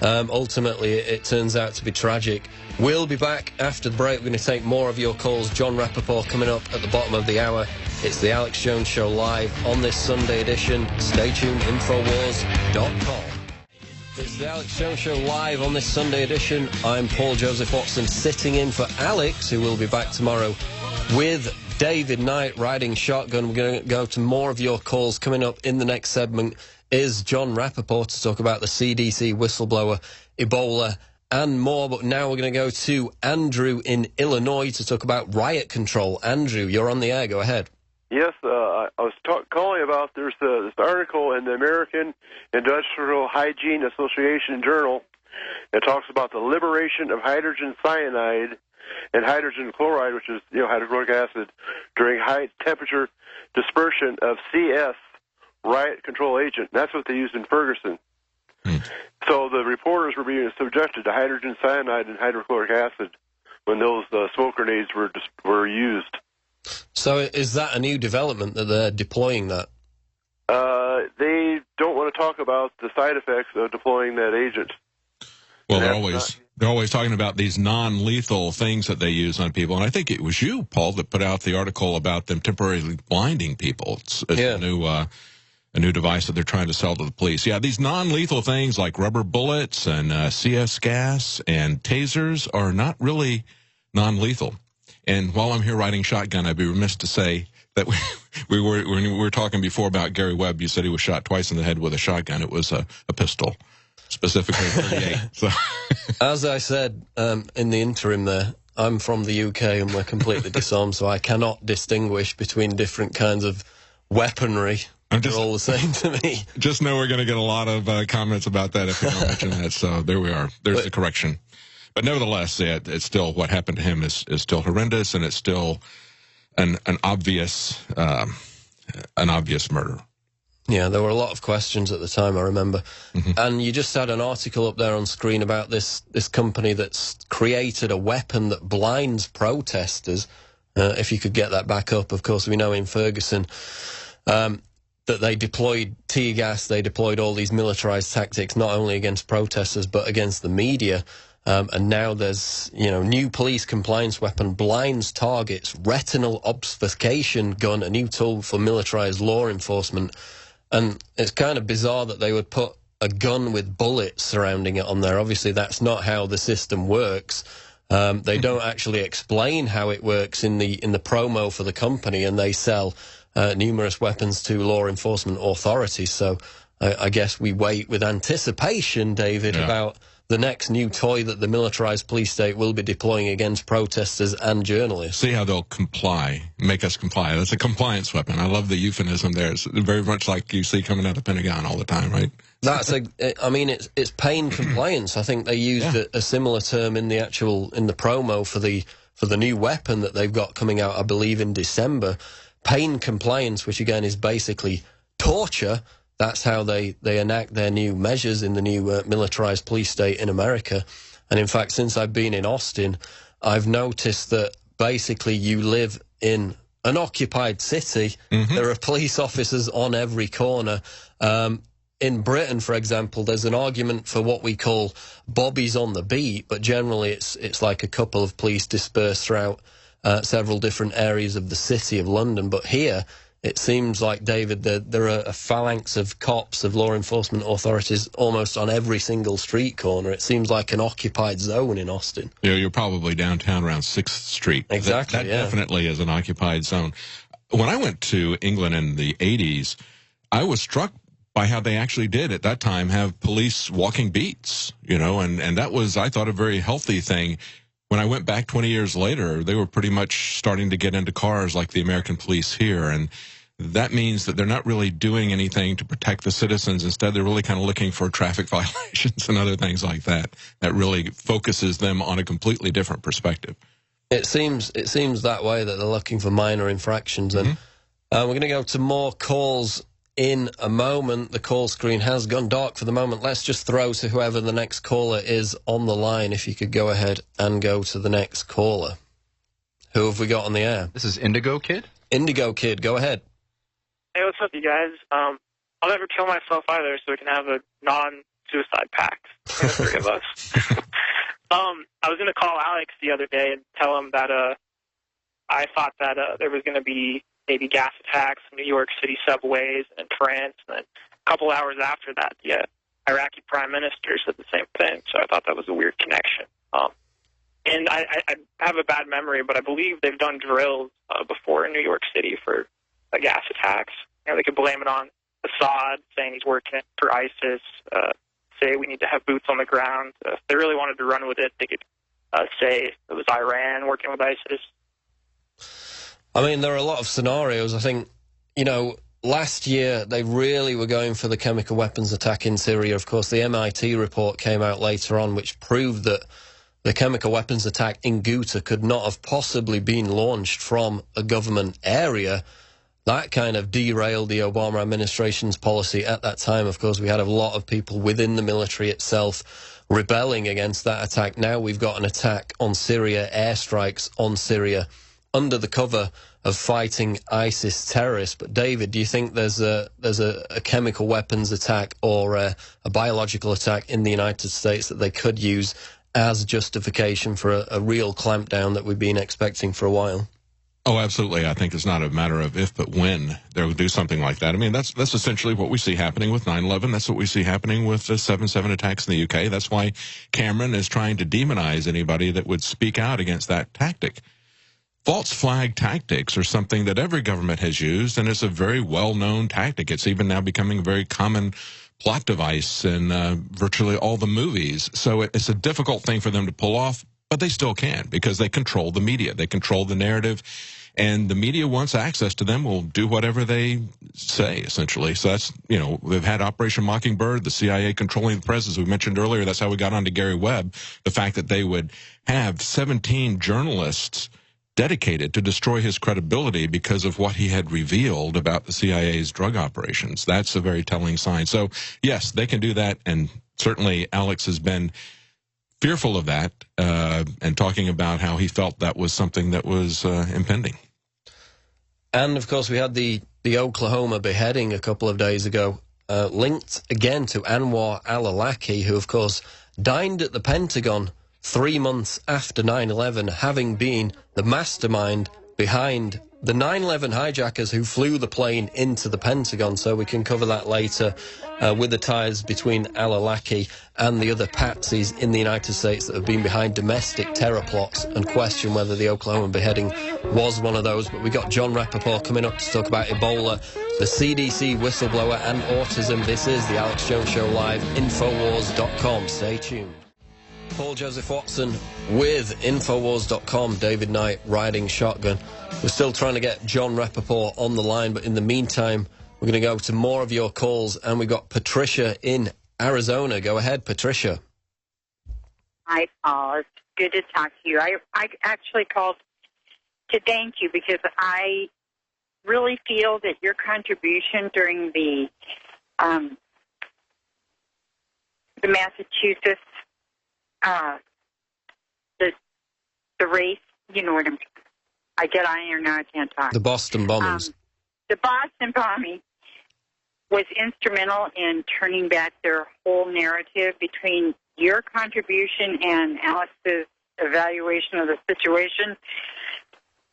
Ultimately, it turns out to be tragic. We'll be back after the break. We're going to take more of your calls. John Rappoport coming up at the bottom of the hour. It's the Alex Jones Show live on this Sunday edition. Stay tuned, Infowars.com. It's the Alex Jones Show live on this Sunday edition. I'm Paul Joseph Watson, sitting in for Alex, who will be back tomorrow with David Knight riding shotgun. We're going to go to more of your calls. Coming up in the next segment is John Rappoport to talk about the CDC whistleblower, Ebola, and more. But now we're going to go to Andrew in Illinois to talk about riot control. Andrew, you're on the air. Go ahead. Yes, I was calling about there's this article in the American Industrial Hygiene Association Journal that talks about the liberation of hydrogen cyanide and hydrogen chloride, which is, you know, hydrochloric acid, during high temperature dispersion of CS, riot control agent. That's what they used in Ferguson. So the reporters were being subjected to hydrogen cyanide and hydrochloric acid when those smoke grenades were used. So is that a new development that they're deploying that? They don't want to talk about the side effects of deploying that agent. Well, they're always talking about these non-lethal things that they use on people, and I think it was you, Paul, that put out the article about them temporarily blinding people. It's a new device that they're trying to sell to the police. Yeah, these non-lethal things like rubber bullets and CS gas and tasers are not really non-lethal. And while I'm here riding shotgun, I'd be remiss to say that when we were talking before about Gary Webb, you said he was shot twice in the head with a shotgun. It was a pistol, specifically 38. So. As I said in the interim there, I'm from the UK and we're completely disarmed, so I cannot distinguish between different kinds of weaponry. They're all the same to me. Just know we're going to get a lot of comments about that if we don't mention that. So there we are. There's the correction. But nevertheless, it's still, what happened to him is still horrendous, and it's still an obvious murder. Yeah, there were a lot of questions at the time, I remember. And you just had an article up there on screen about this company that's created a weapon that blinds protesters. If you could get that back up, of course, we know in Ferguson that they deployed tear gas, they deployed all these militarized tactics, not only against protesters, but against the media. And now there's, new police compliance weapon, blinds targets, retinal obfuscation gun, a new tool for militarized law enforcement. And it's kind of bizarre that they would put a gun with bullets surrounding it on there. Obviously, that's not how the system works. They don't actually explain how it works in the promo for the company, and they sell numerous weapons to law enforcement authorities. So I guess we wait with anticipation, David, about the next new toy that the militarized police state will be deploying against protesters and journalists. See how they'll make us comply. That's a compliance weapon. I love the euphemism there. It's very much like you see coming out of the Pentagon all the time, right? It's pain compliance. I think they used a similar term in the promo for the new weapon that they've got coming out, I believe, in December. Pain compliance, which again is basically torture. That's how they enact their new measures in the new militarized police state in America. And in fact, since I've been in Austin, I've noticed that basically you live in an occupied city. There are police officers on every corner. In Britain, for example, there's an argument for what we call bobbies on the beat, but generally it's like a couple of police dispersed throughout several different areas of the city of London. But here, it seems like, David, there are a phalanx of cops, of law enforcement authorities, almost on every single street corner. It seems like an occupied zone in Austin. You're probably downtown around 6th Street. Exactly, That definitely is an occupied zone. When I went to England in the 80s, I was struck by how they actually did at that time have police walking beats, and that was, I thought, a very healthy thing. When I went back 20 years later, they were pretty much starting to get into cars like the American police here, and that means that they're not really doing anything to protect the citizens. Instead, they're really kind of looking for traffic violations and other things like that. That really focuses them on a completely different perspective. It seems that way, that they're looking for minor infractions. And we're going to go to more calls in a moment. The call screen has gone dark for the moment. Let's just throw to whoever the next caller is on the line. If you could go ahead and go to the next caller. Who have we got on the air? This is Indigo Kid. Indigo Kid, go ahead. Hey, what's up, you guys? I'll never kill myself either, so we can have a non-suicide pact, the three of us. I was going to call Alex the other day and tell him that I thought that there was going to be maybe gas attacks in New York City subways and France, and then a couple hours after that, the Iraqi prime minister said the same thing, so I thought that was a weird connection. And I have a bad memory, but I believe they've done drills before in New York City for gas attacks. They could blame it on Assad, saying he's working for ISIS, say we need to have boots on the ground. If they really wanted to run with it, they could say it was Iran working with ISIS. I mean, there are a lot of scenarios. I think, last year they really were going for the chemical weapons attack in Syria. Of course, the MIT report came out later on, which proved that the chemical weapons attack in Ghouta could not have possibly been launched from a government area. That kind of derailed the Obama administration's policy at that time. Of course, we had a lot of people within the military itself rebelling against that attack. Now we've got an attack on Syria, airstrikes on Syria, under the cover of fighting ISIS terrorists. But David, do you think there's a chemical weapons attack or a biological attack in the United States that they could use as justification for a real clampdown that we've been expecting for a while? Oh, absolutely. I think it's not a matter of if, but when they'll do something like that. I mean, that's essentially what we see happening with 9/11. That's what we see happening with the 7/7 attacks in the UK. That's why Cameron is trying to demonize anybody that would speak out against that tactic. False flag tactics are something that every government has used, and it's a very well-known tactic. It's even now becoming a very common plot device in virtually all the movies. So it's a difficult thing for them to pull off, but they still can because they control the media. They control the narrative, and the media, once access to them, will do whatever they say, essentially. So that's, we've had Operation Mockingbird, the CIA controlling the press, as we mentioned earlier. That's how we got onto Gary Webb. The fact that they would have 17 journalists dedicated to destroy his credibility because of what he had revealed about the CIA's drug operations. That's a very telling sign. So, yes, they can do that, and certainly Alex has been fearful of that and talking about how he felt that was something that was impending. And, of course, we had the Oklahoma beheading a couple of days ago, linked again to Anwar al-Awlaki, who, of course, dined at the Pentagon 3 months after 9/11, having been the mastermind behind the 9/11 hijackers who flew the plane into the Pentagon. So we can cover that later with the ties between al-Awlaki and the other patsies in the United States that have been behind domestic terror plots, and question whether the Oklahoma beheading was one of those. But we got John Rappoport coming up to talk about Ebola, the CDC whistleblower, and autism. This is the Alex Jones Show live, Infowars.com. Stay tuned. Paul Joseph Watson with Infowars.com, David Knight riding shotgun. We're still trying to get John Rappoport on the line, but in the meantime, we're going to go to more of your calls, and we've got Patricia in Arizona. Go ahead, Patricia. Hi, Paul. It's good to talk to you. I actually called to thank you because I really feel that your contribution during the Massachusetts the race, you know what I get on here now, I can't talk. The Boston bombings. The Boston bombing was instrumental in turning back their whole narrative. Between your contribution and Alex's evaluation of the situation,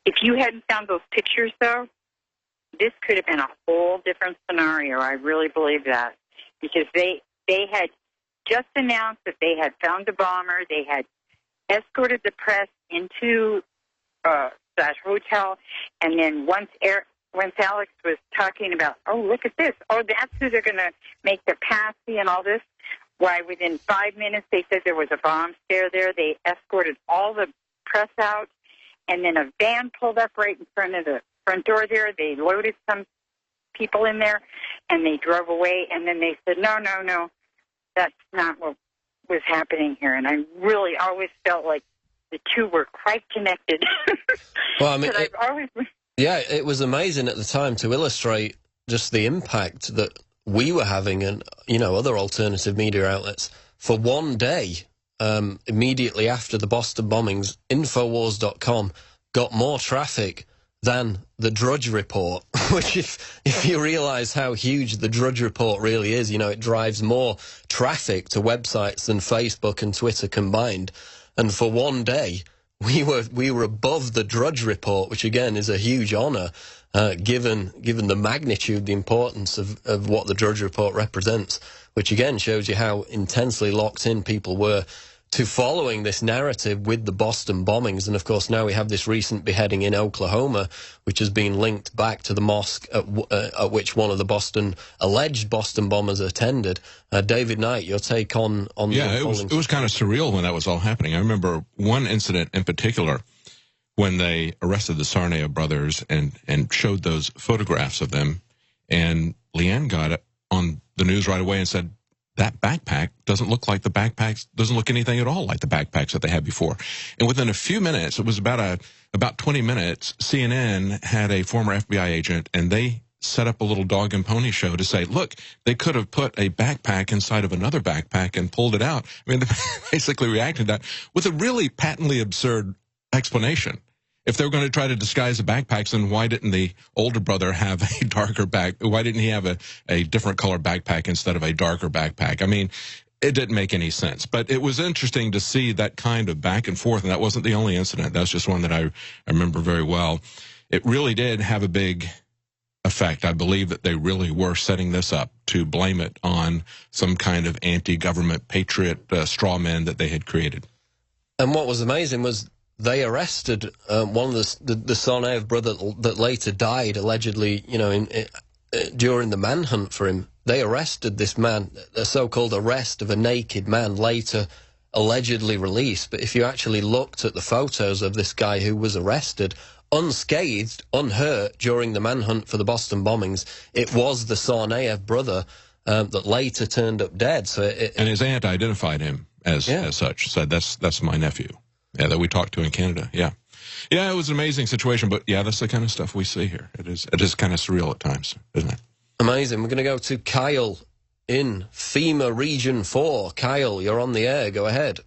if you hadn't found those pictures, though, this could have been a whole different scenario. I really believe that, because they had just announced that they had found the bomber. They had escorted the press into that hotel, and then once Alex was talking about, oh, look at this, oh, that's who they're going to make the patsy and all this, why within 5 minutes they said there was a bomb scare there. They escorted all the press out, and then a van pulled up right in front of the front door there. They loaded some people in there, and they drove away, and then they said, no, that's not what was happening here. And I really always felt like the two were quite connected. Well, I mean, it was amazing at the time to illustrate just the impact that we were having, and, you know, other alternative media outlets. For one day, immediately after the Boston bombings, Infowars.com got more traffic than the Drudge Report, which if you realise how huge the Drudge Report really is, you know, it drives more traffic to websites than Facebook and Twitter combined. And for one day, we were above the Drudge Report, which again is a huge honour, given the magnitude, the importance of what the Drudge Report represents, which again shows you how intensely locked in people were to following this narrative with the Boston bombings. And of course now we have this recent beheading in Oklahoma, which has been linked back to the mosque at which one of the alleged Boston bombers attended. David Knight, your take on it was kind of surreal when that was all happening. I remember one incident in particular when they arrested the Tsarnaev brothers and showed those photographs of them, and Leanne got it on the news right away and said, that backpack doesn't look like the backpacks, doesn't look anything at all like the backpacks that they had before. And within a few minutes, it was about 20 minutes, CNN had a former FBI agent, and they set up a little dog and pony show to say, look, they could have put a backpack inside of another backpack and pulled it out. I mean, they basically reacted to that with a really patently absurd explanation. If they were going to try to disguise the backpacks, then why didn't the older brother have a darker why didn't he have a different color backpack instead of a darker backpack? I mean, it didn't make any sense. But it was interesting to see that kind of back and forth, and that wasn't the only incident. That's just one that I remember very well. It really did have a big effect. I believe that they really were setting this up to blame it on some kind of anti-government patriot straw man that they had created. And what was amazing was they arrested one of the Tsarnaev brother that later died, allegedly, you know, during the manhunt for him. They arrested this man, a so-called arrest of a naked man, later allegedly released. But if you actually looked at the photos of this guy who was arrested, unscathed, unhurt during the manhunt for the Boston bombings, it was the Tsarnaev brother that later turned up dead. So and his aunt identified him as such, said that's my nephew. Yeah, that we talked to in Canada. Yeah, it was an amazing situation, but yeah, that's the kind of stuff we see here. It is kind of surreal at times, isn't it? Amazing. We're going to go to Kyle in FEMA Region 4. Kyle, you're on the air. Go ahead.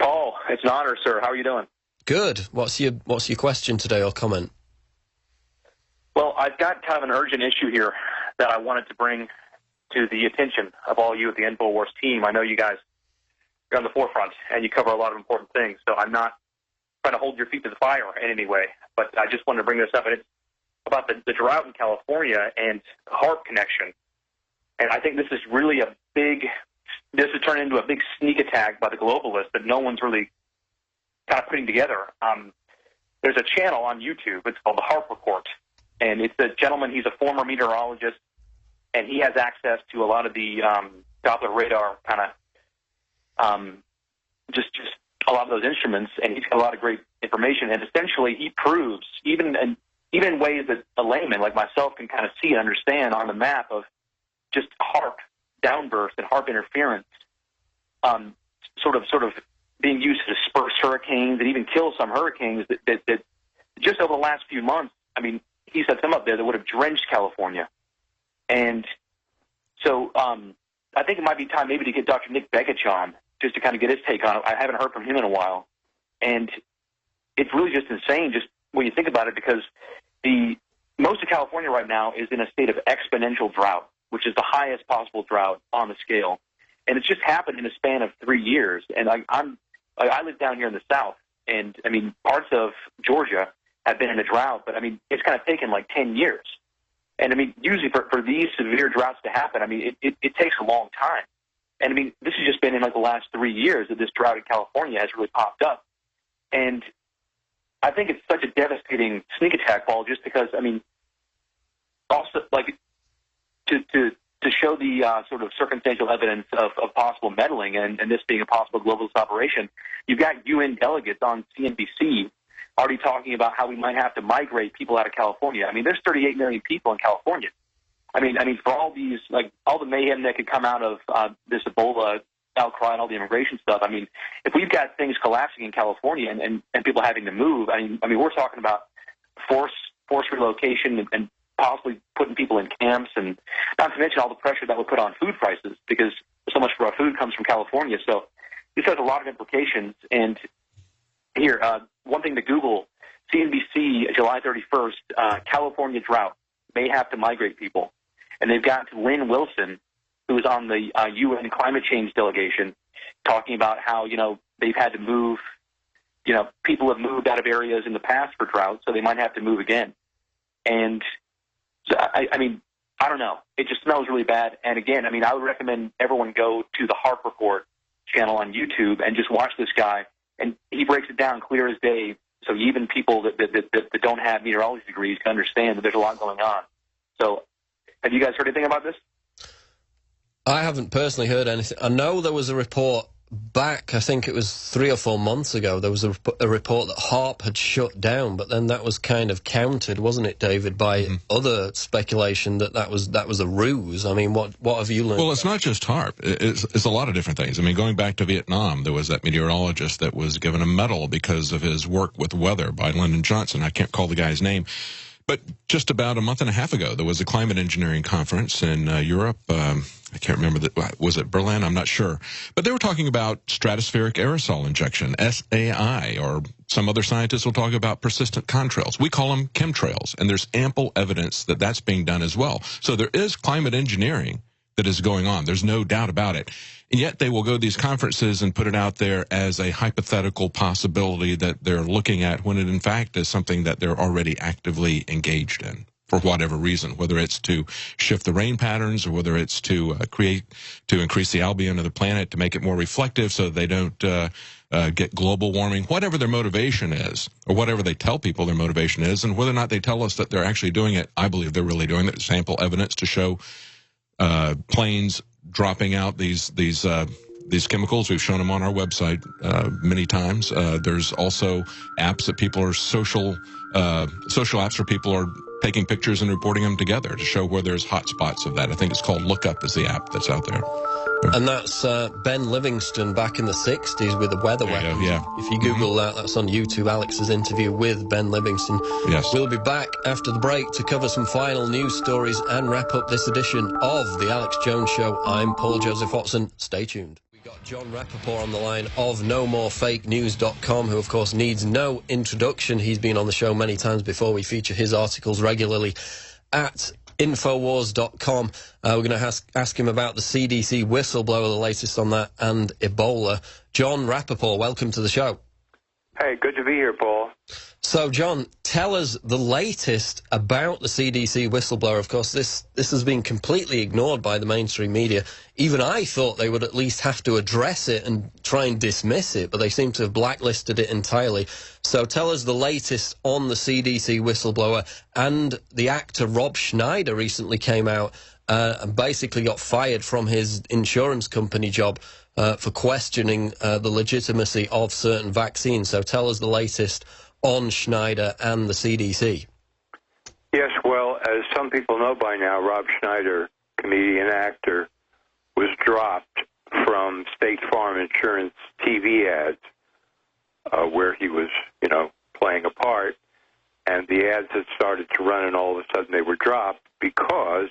Paul, it's an honor, sir. How are you doing? Good. What's your question today or comment? Well, I've got kind of an urgent issue here that I wanted to bring to the attention of all you at the InfoWars team. I know you guys you're on the forefront and you cover a lot of important things. So I'm not trying to hold your feet to the fire in any way, but I just wanted to bring this up. And it's about the drought in California and HAARP connection. And I think this is really this has turned into a big sneak attack by the globalists that no one's really kind of putting together. There's a channel on YouTube. It's called the Rappoport. And it's a gentleman, he's a former meteorologist, and he has access to a lot of the Doppler radar kind of, just a lot of those instruments, and he's got a lot of great information. And essentially, he proves, even in ways that a layman like myself can kind of see and understand on the map of just HAARP downburst and HAARP interference, sort of being used to disperse hurricanes and even kill some hurricanes that just over the last few months, I mean, he set some up there that would have drenched California. And so I think it might be time maybe to get Dr. Nick Begich on just to kind of get his take on it. I haven't heard from him in a while. And it's really just insane just when you think about it, because most of California right now is in a state of exponential drought, which is the highest possible drought on the scale. And it's just happened in a span of 3 years. And I live down here in the South, and, I mean, parts of Georgia have been in a drought, but, I mean, it's kind of taken like 10 years. And, I mean, usually for these severe droughts to happen, I mean, it takes a long time. And, I mean, this has just been in like the last 3 years that this drought in California has really popped up. And I think it's such a devastating sneak attack, Paul, just because, I mean, also, like, to show the sort of circumstantial evidence of possible meddling and this being a possible globalist operation, you've got UN delegates on CNBC already talking about how we might have to migrate people out of California. I mean, there's 38 million people in California. I mean, for all these, like, all the mayhem that could come out of this Ebola outcry and all the immigration stuff, I mean, if we've got things collapsing in California and people having to move, I mean, we're talking about forced relocation and possibly putting people in camps, and not to mention all the pressure that would put on food prices, because so much of our food comes from California. So this has a lot of implications. And here, one thing to Google, CNBC, July 31st, California drought, may have to migrate people. And they've got Lynn Wilson, who is on the UN climate change delegation, talking about how, they've had to move, people have moved out of areas in the past for drought, so they might have to move again. And so, I mean, I don't know. It just smells really bad. And again, I mean, I would recommend everyone go to the Rappoport channel on YouTube and just watch this guy. And he breaks it down clear as day, so even people that don't have meteorology degrees can understand that there's a lot going on. So have you guys heard anything about this? I haven't personally heard anything. I know there was a report back, I think it was 3 or 4 months ago, there was a report that HAARP had shut down, but then that was kind of countered, wasn't it, David, by other speculation that was a ruse. I mean, what have you learned? Well, it's not just HAARP. It's a lot of different things. I mean, going back to Vietnam, there was that meteorologist that was given a medal because of his work with weather by Lyndon Johnson. I can't call the guy's name. But just about a month and a half ago, there was a climate engineering conference in Europe. I can't remember, was it Berlin? I'm not sure. But they were talking about stratospheric aerosol injection, SAI, or some other scientists will talk about persistent contrails. We call them chemtrails, and there's ample evidence that that's being done as well. So there is climate engineering that is going on. There's no doubt about it. And yet they will go to these conferences and put it out there as a hypothetical possibility that they're looking at, when it in fact is something that they're already actively engaged in for whatever reason, whether it's to shift the rain patterns or whether it's to increase the albedo of the planet to make it more reflective so they don't get global warming, whatever their motivation is, or whatever they tell people their motivation is, and whether or not they tell us that they're actually doing it. I believe they're really doing it. There's ample evidence to show planes dropping out these chemicals. We've shown them on our website many times. There's also apps that people are social apps where people are taking pictures and reporting them together to show where there's hot spots of that. I think it's called Lookup is the app that's out there. And that's Ben Livingston back in the 60s with the weather weapons. Yeah. If you Google that's on YouTube, Alex's interview with Ben Livingston. Yes. We'll be back after the break to cover some final news stories and wrap up this edition of The Alex Jones Show. I'm Paul Joseph Watson. Stay tuned. We got John Rappoport on the line of NoMoreFakeNews.com, who, of course, needs no introduction. He's been on the show many times before. We feature his articles regularly at Infowars.com. We're going to ask him about the CDC whistleblower, the latest on that, and Ebola. John Rappoport, welcome to the show. Hey, good to be here, Paul. So, John, tell us the latest about the CDC whistleblower. Of course, this has been completely ignored by the mainstream media. Even I thought they would at least have to address it and try and dismiss it, but they seem to have blacklisted it entirely. So tell us the latest on the CDC whistleblower. And the actor Rob Schneider recently came out and basically got fired from his insurance company job for questioning the legitimacy of certain vaccines. So tell us the latest on Schneider and the CDC. Yes, well, as some people know by now, Rob Schneider, comedian, actor, was dropped from State Farm Insurance TV ads where he was, playing a part, and the ads had started to run, and all of a sudden they were dropped because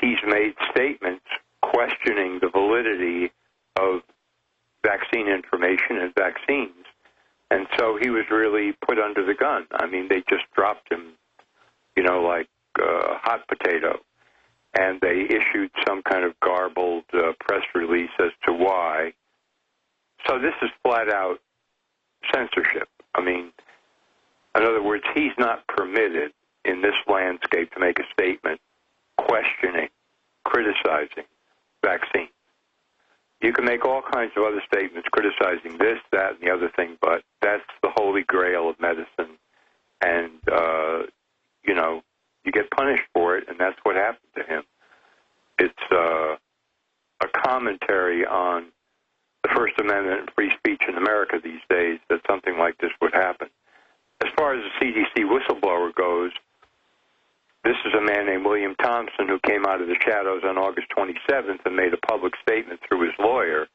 he's made statements questioning the validity of vaccine information and vaccines. And so he was really put under the gun. I mean, they just dropped him, like a hot potato. And they issued some kind of garbled press release as to why. So this is flat-out censorship. I mean, in other words, he's not permitted in this landscape to make a statement questioning, criticizing vaccines. You can make all kinds of other statements criticizing this, that, and the other thing, but that's the holy grail of medicine. And, you get punished for it, and that's what happened to him. It's a commentary on the First Amendment and free speech in America these days that something like this would happen. As far as the CDC whistleblower goes, this is a man named William Thompson who came out of the shadows on August 27th and made a public statement through his lawyer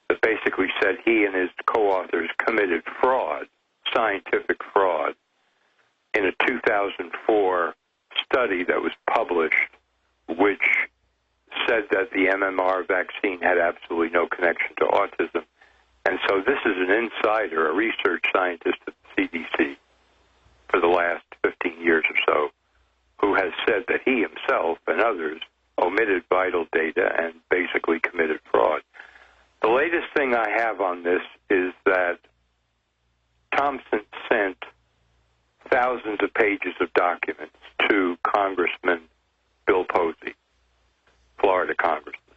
that basically said he and his co-authors committed fraud, scientific fraud, in a 2004 study that was published, which said that the MMR vaccine had absolutely no connection to autism. And so this is an insider, a research scientist at the CDC for the last 15 years or so, who has said that he himself and others omitted vital data and basically committed fraud. The latest thing I have on this is that Thompson sent thousands of pages of documents to Congressman Bill Posey, Florida congressman,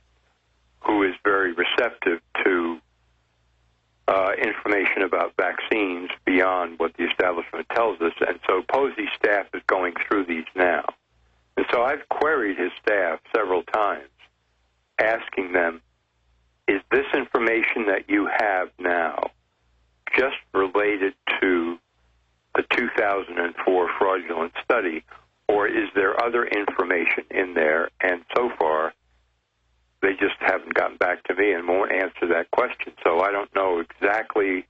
who is very receptive to information about vaccines beyond what the establishment tells us. And so Posey's staff is going through these now. And so I've queried his staff several times, asking them, is this information that you have now just related to the 2004 fraudulent study, or is there other information in there? And so far, they just haven't gotten back to me and won't answer that question. So I don't know exactly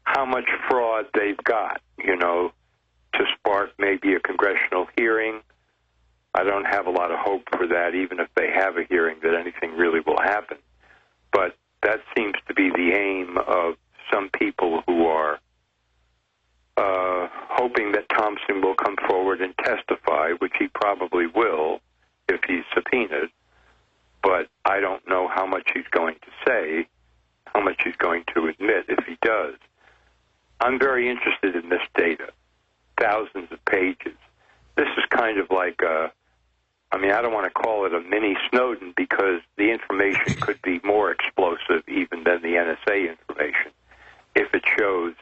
how much fraud they've got, to spark maybe a congressional hearing. I don't have a lot of hope for that, even if they have a hearing, that anything really will happen. But that seems to be the aim of some people who are hoping that Thompson will come forward and testify, which he probably will if he's subpoenaed. But I don't know how much he's going to say, how much he's going to admit if he does. I'm very interested in this data, thousands of pages. This is kind of like I don't want to call it a mini Snowden because the information could be more explosive even than the NSA information if it shows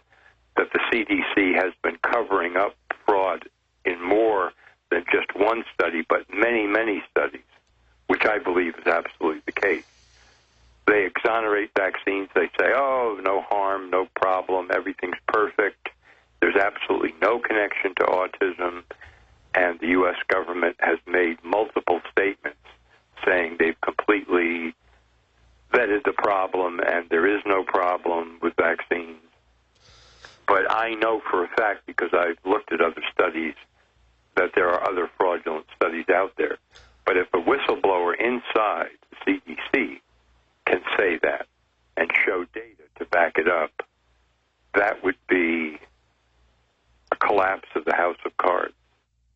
that the CDC has been covering up fraud in more than just one study, but many, many studies, which I believe is absolutely the case. They exonerate vaccines. They say, oh, no harm, no problem, everything's perfect. There's absolutely no connection to autism. And the U.S. government has made multiple statements saying they've completely vetted the problem and there is no problem with vaccines. But I know for a fact, because I've looked at other studies, that there are other fraudulent studies out there. But if a whistleblower inside the CDC can say that and show data to back it up, that would be a collapse of the house of cards.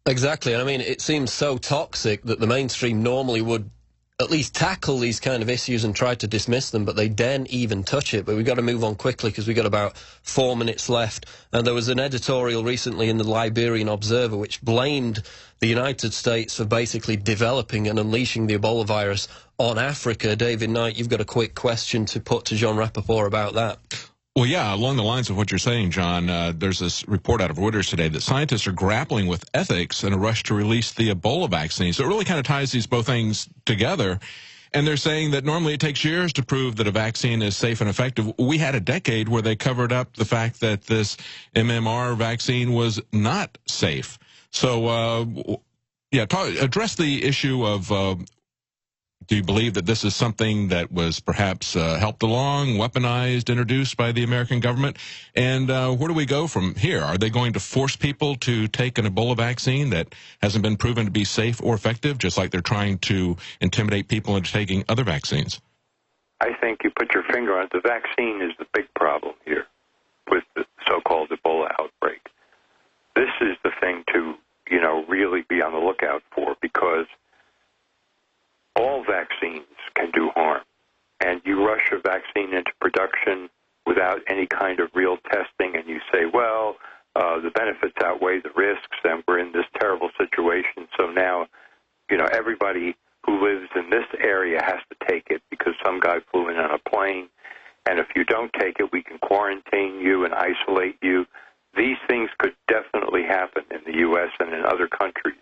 Exactly, and I mean, it seems so toxic that the mainstream normally would at least tackle these kind of issues and try to dismiss them, but they daren't even touch it. But we've got to move on quickly because we've got about 4 minutes left. And there was an editorial recently in the Liberian Observer which blamed the United States for basically developing and unleashing the Ebola virus on Africa. David Knight, you've got a quick question to put to John Rappoport about that. Well, yeah, along the lines of what you're saying, John, there's this report out of Reuters today that scientists are grappling with ethics in a rush to release the Ebola vaccine. So it really kind of ties these both things together. And they're saying that normally it takes years to prove that a vaccine is safe and effective. We had a decade where they covered up the fact that this MMR vaccine was not safe. So, address the issue of do you believe that this is something that was perhaps helped along, weaponized, introduced by the American government? And where do we go from here? Are they going to force people to take an Ebola vaccine that hasn't been proven to be safe or effective, just like they're trying to intimidate people into taking other vaccines? I think you put your finger on it. The vaccine is the big problem here with the so-called Ebola outbreak. This is the thing to, really be on the lookout for, because all vaccines can do harm. And you rush a vaccine into production without any kind of real testing, and you say, well, the benefits outweigh the risks, and we're in this terrible situation. So now, everybody who lives in this area has to take it because some guy flew in on a plane. And if you don't take it, we can quarantine you and isolate you. These things could definitely happen in the U.S. and in other countries.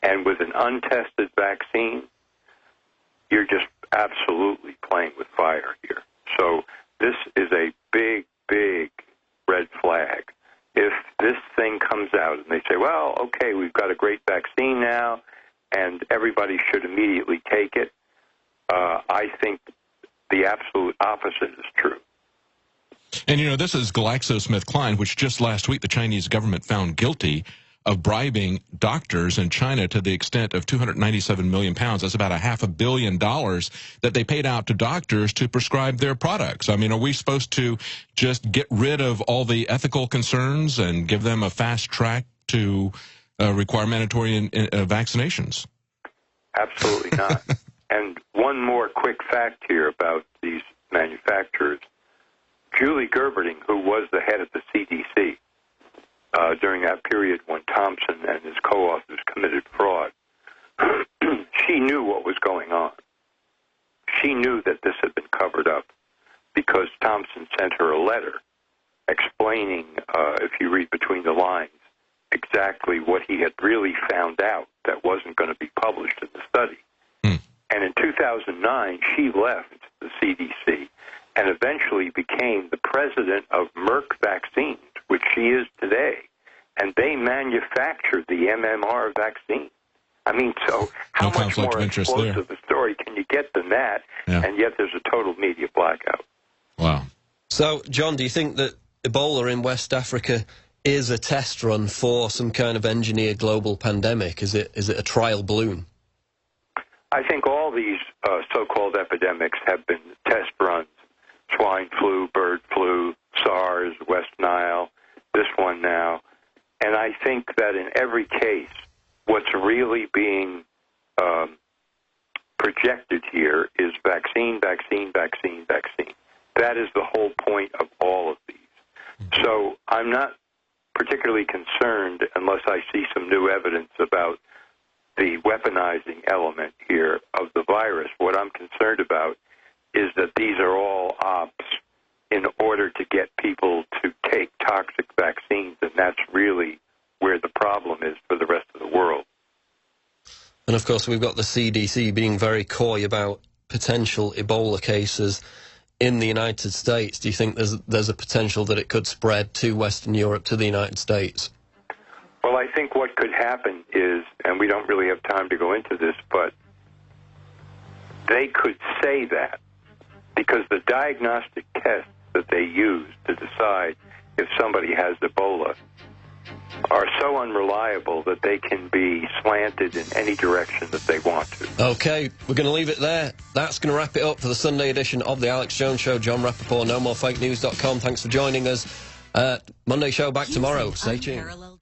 And with an untested vaccine, you're just absolutely playing with fire here. So this is a big, big red flag. If this thing comes out and they say, well, okay, we've got a great vaccine now, and everybody should immediately take it, I think the absolute opposite is true. And, this is GlaxoSmithKline, which just last week the Chinese government found guilty of bribing doctors in China to the extent of 297 million pounds. That's about $500 million that they paid out to doctors to prescribe their products. I mean, are we supposed to just get rid of all the ethical concerns and give them a fast track to require mandatory vaccinations? Absolutely not. And one more quick fact here about these manufacturers. Julie Gerberding, who was the head of the CDC, during that period when Thompson and his co-authors committed fraud, she knew what was going on. She knew that this had been covered up because Thompson sent her a letter explaining, if you read between the lines, exactly what he had really found out that wasn't going to be published in the study. And in 2009, she left the CDC and eventually became the president of Merck Vaccines, which she is today. And they manufactured the MMR vaccine. I mean, so how much more explosive a story can you get than that? Yeah. And yet there's a total media blackout. Wow. So, John, do you think that Ebola in West Africa is a test run for some kind of engineered global pandemic? Is it a trial balloon? I think all these so-called epidemics have been test runs. Swine flu, bird flu, SARS, West Nile, this one now. And I think that in every case, what's really being projected here is vaccine, vaccine, vaccine, vaccine. That is the whole point of all of these. So I'm not particularly concerned unless I see some new evidence about the weaponizing element here of the virus. What I'm concerned about is that these are all ops in order to get people to take toxic vaccines, and that's really where the problem is for the rest of the world. And of course, we've got the CDC being very coy about potential Ebola cases in the United States. Do you think there's a potential that it could spread to Western Europe, to the United States? Well, I think what could happen is, and we don't really have time to go into this, but they could say that because the diagnostic tests that they use to decide if somebody has Ebola are so unreliable that they can be slanted in any direction that they want to. Okay, we're going to leave it there. That's going to wrap it up for the Sunday edition of the Alex Jones Show. John Rappoport, NoMoreFakeNews.com. Thanks for joining us. Monday show back tomorrow. Stay tuned.